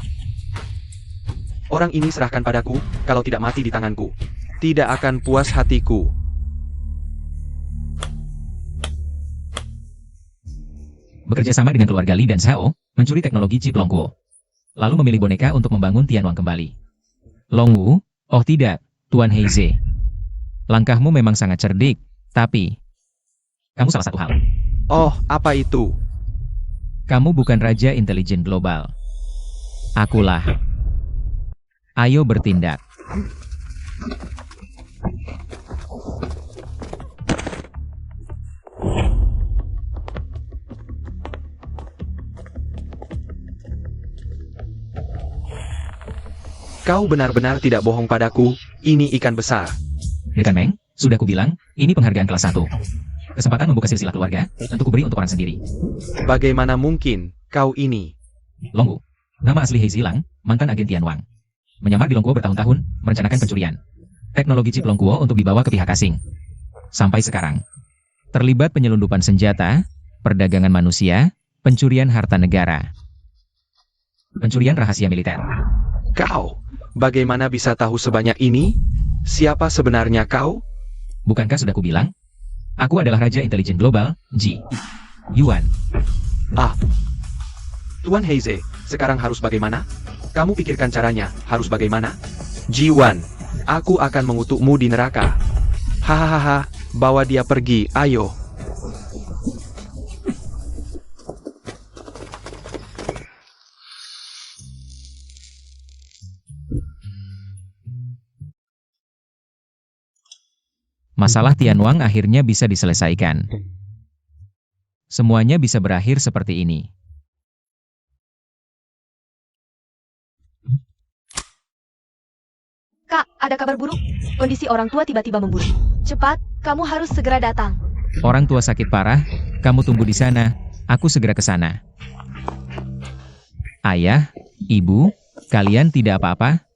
Orang ini serahkan padaku, kalau tidak mati di tanganku. Tidak akan puas hatiku. Bekerja sama dengan keluarga Li dan Shao, mencuri teknologi chip Longwu. Lalu memilih boneka untuk membangun Tian Wang kembali. Longwu? Oh tidak, Tuan Heize. Langkahmu memang sangat cerdik, tapi kamu salah satu hal. Oh, apa itu? Kamu bukan Raja Intelijen Global. Akulah. Ayo bertindak. Kau benar-benar tidak bohong padaku, ini ikan besar. Dekan Meng, Sudah kubilang, ini penghargaan kelas 1. Kesempatan membuka silsilah keluarga, tentu kuberi untuk orang sendiri. Bagaimana mungkin kau ini? Longwu. Nama asli Hei Zilang, mantan agen Tianwang. Menyamar di Longguo bertahun-tahun, merencanakan pencurian. Teknologi chip Longguo untuk dibawa ke pihak asing. Sampai sekarang. Terlibat penyelundupan senjata, perdagangan manusia, pencurian harta negara. Pencurian rahasia militer. Kau, bagaimana bisa tahu sebanyak ini? Siapa sebenarnya kau? Bukankah sudah kubilang? Aku adalah Raja Intelijen Global, Ji Yuan. Ah, Tuan Heize, sekarang harus bagaimana? Kamu pikirkan caranya, harus bagaimana? Jiwan, aku akan mengutukmu di neraka. Hahaha, bawa dia pergi, ayo. Masalah Tianwang akhirnya bisa diselesaikan. Semuanya bisa berakhir seperti ini. Kak, ada kabar buruk. Kondisi orang tua tiba-tiba memburuk. Cepat, kamu harus segera datang. Orang tua sakit parah, kamu tunggu di sana, aku segera ke sana. Ayah, ibu, kalian tidak apa-apa?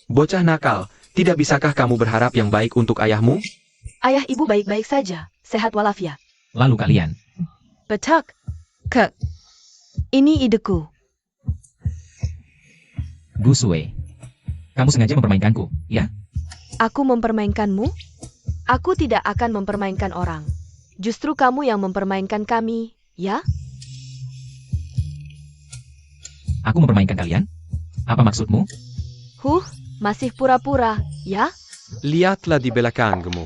Bocah nakal, tidak bisakah kamu berharap yang baik untuk ayahmu? Ayah ibu baik-baik saja, sehat walafiat. Lalu kalian, Betak, Kak. Ini ideku. Gu Sui. Kamu sengaja mempermainkanku, ya? Aku mempermainkanmu? Aku tidak akan mempermainkan orang. Justru kamu yang mempermainkan kami, ya? Aku mempermainkan kalian? Apa maksudmu? Masih pura-pura, ya? Lihatlah di belakangmu.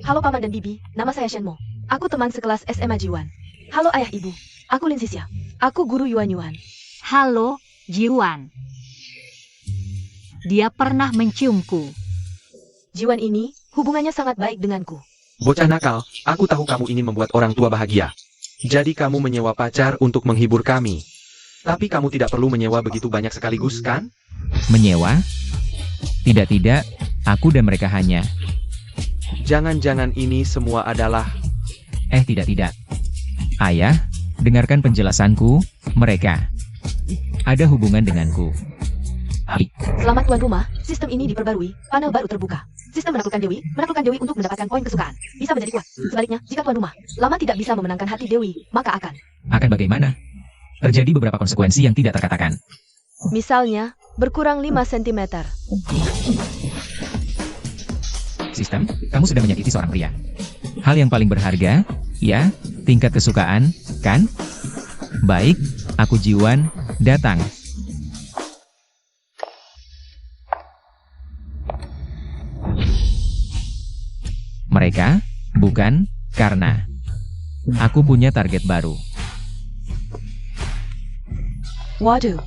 Halo Paman dan Bibi, nama saya Shenmo. Aku teman sekelas SMA Jiwan. Halo Ayah Ibu, aku Lin Sisya. Aku guru Yuan Yuan. Halo, Jiwan. Dia pernah menciumku. Jiwan ini, hubungannya sangat baik denganku. Bocah nakal, aku tahu kamu ingin membuat orang tua bahagia. Jadi kamu menyewa pacar untuk menghibur kami. Tapi kamu tidak perlu menyewa begitu banyak sekaligus, kan? Menyewa? Tidak, aku dan mereka hanya... Jangan-jangan ini semua adalah... Tidak. Ayah, dengarkan penjelasanku, mereka ada hubungan denganku. Selamat tuan rumah, sistem ini diperbarui, panel baru terbuka. Sistem menaklukkan Dewi untuk mendapatkan poin kesukaan. Bisa menjadi kuat. Sebaliknya, jika tuan rumah lama tidak bisa memenangkan hati Dewi, maka akan bagaimana? Terjadi beberapa konsekuensi yang tidak terkatakan. misalnya, berkurang 5 cm. Sistem, kamu sudah menyakiti seorang pria. Hal yang paling berharga, ya, tingkat kesukaan, kan? Baik, aku Jiwan, datang. Mereka, bukan, karena aku punya target baru. Waduh,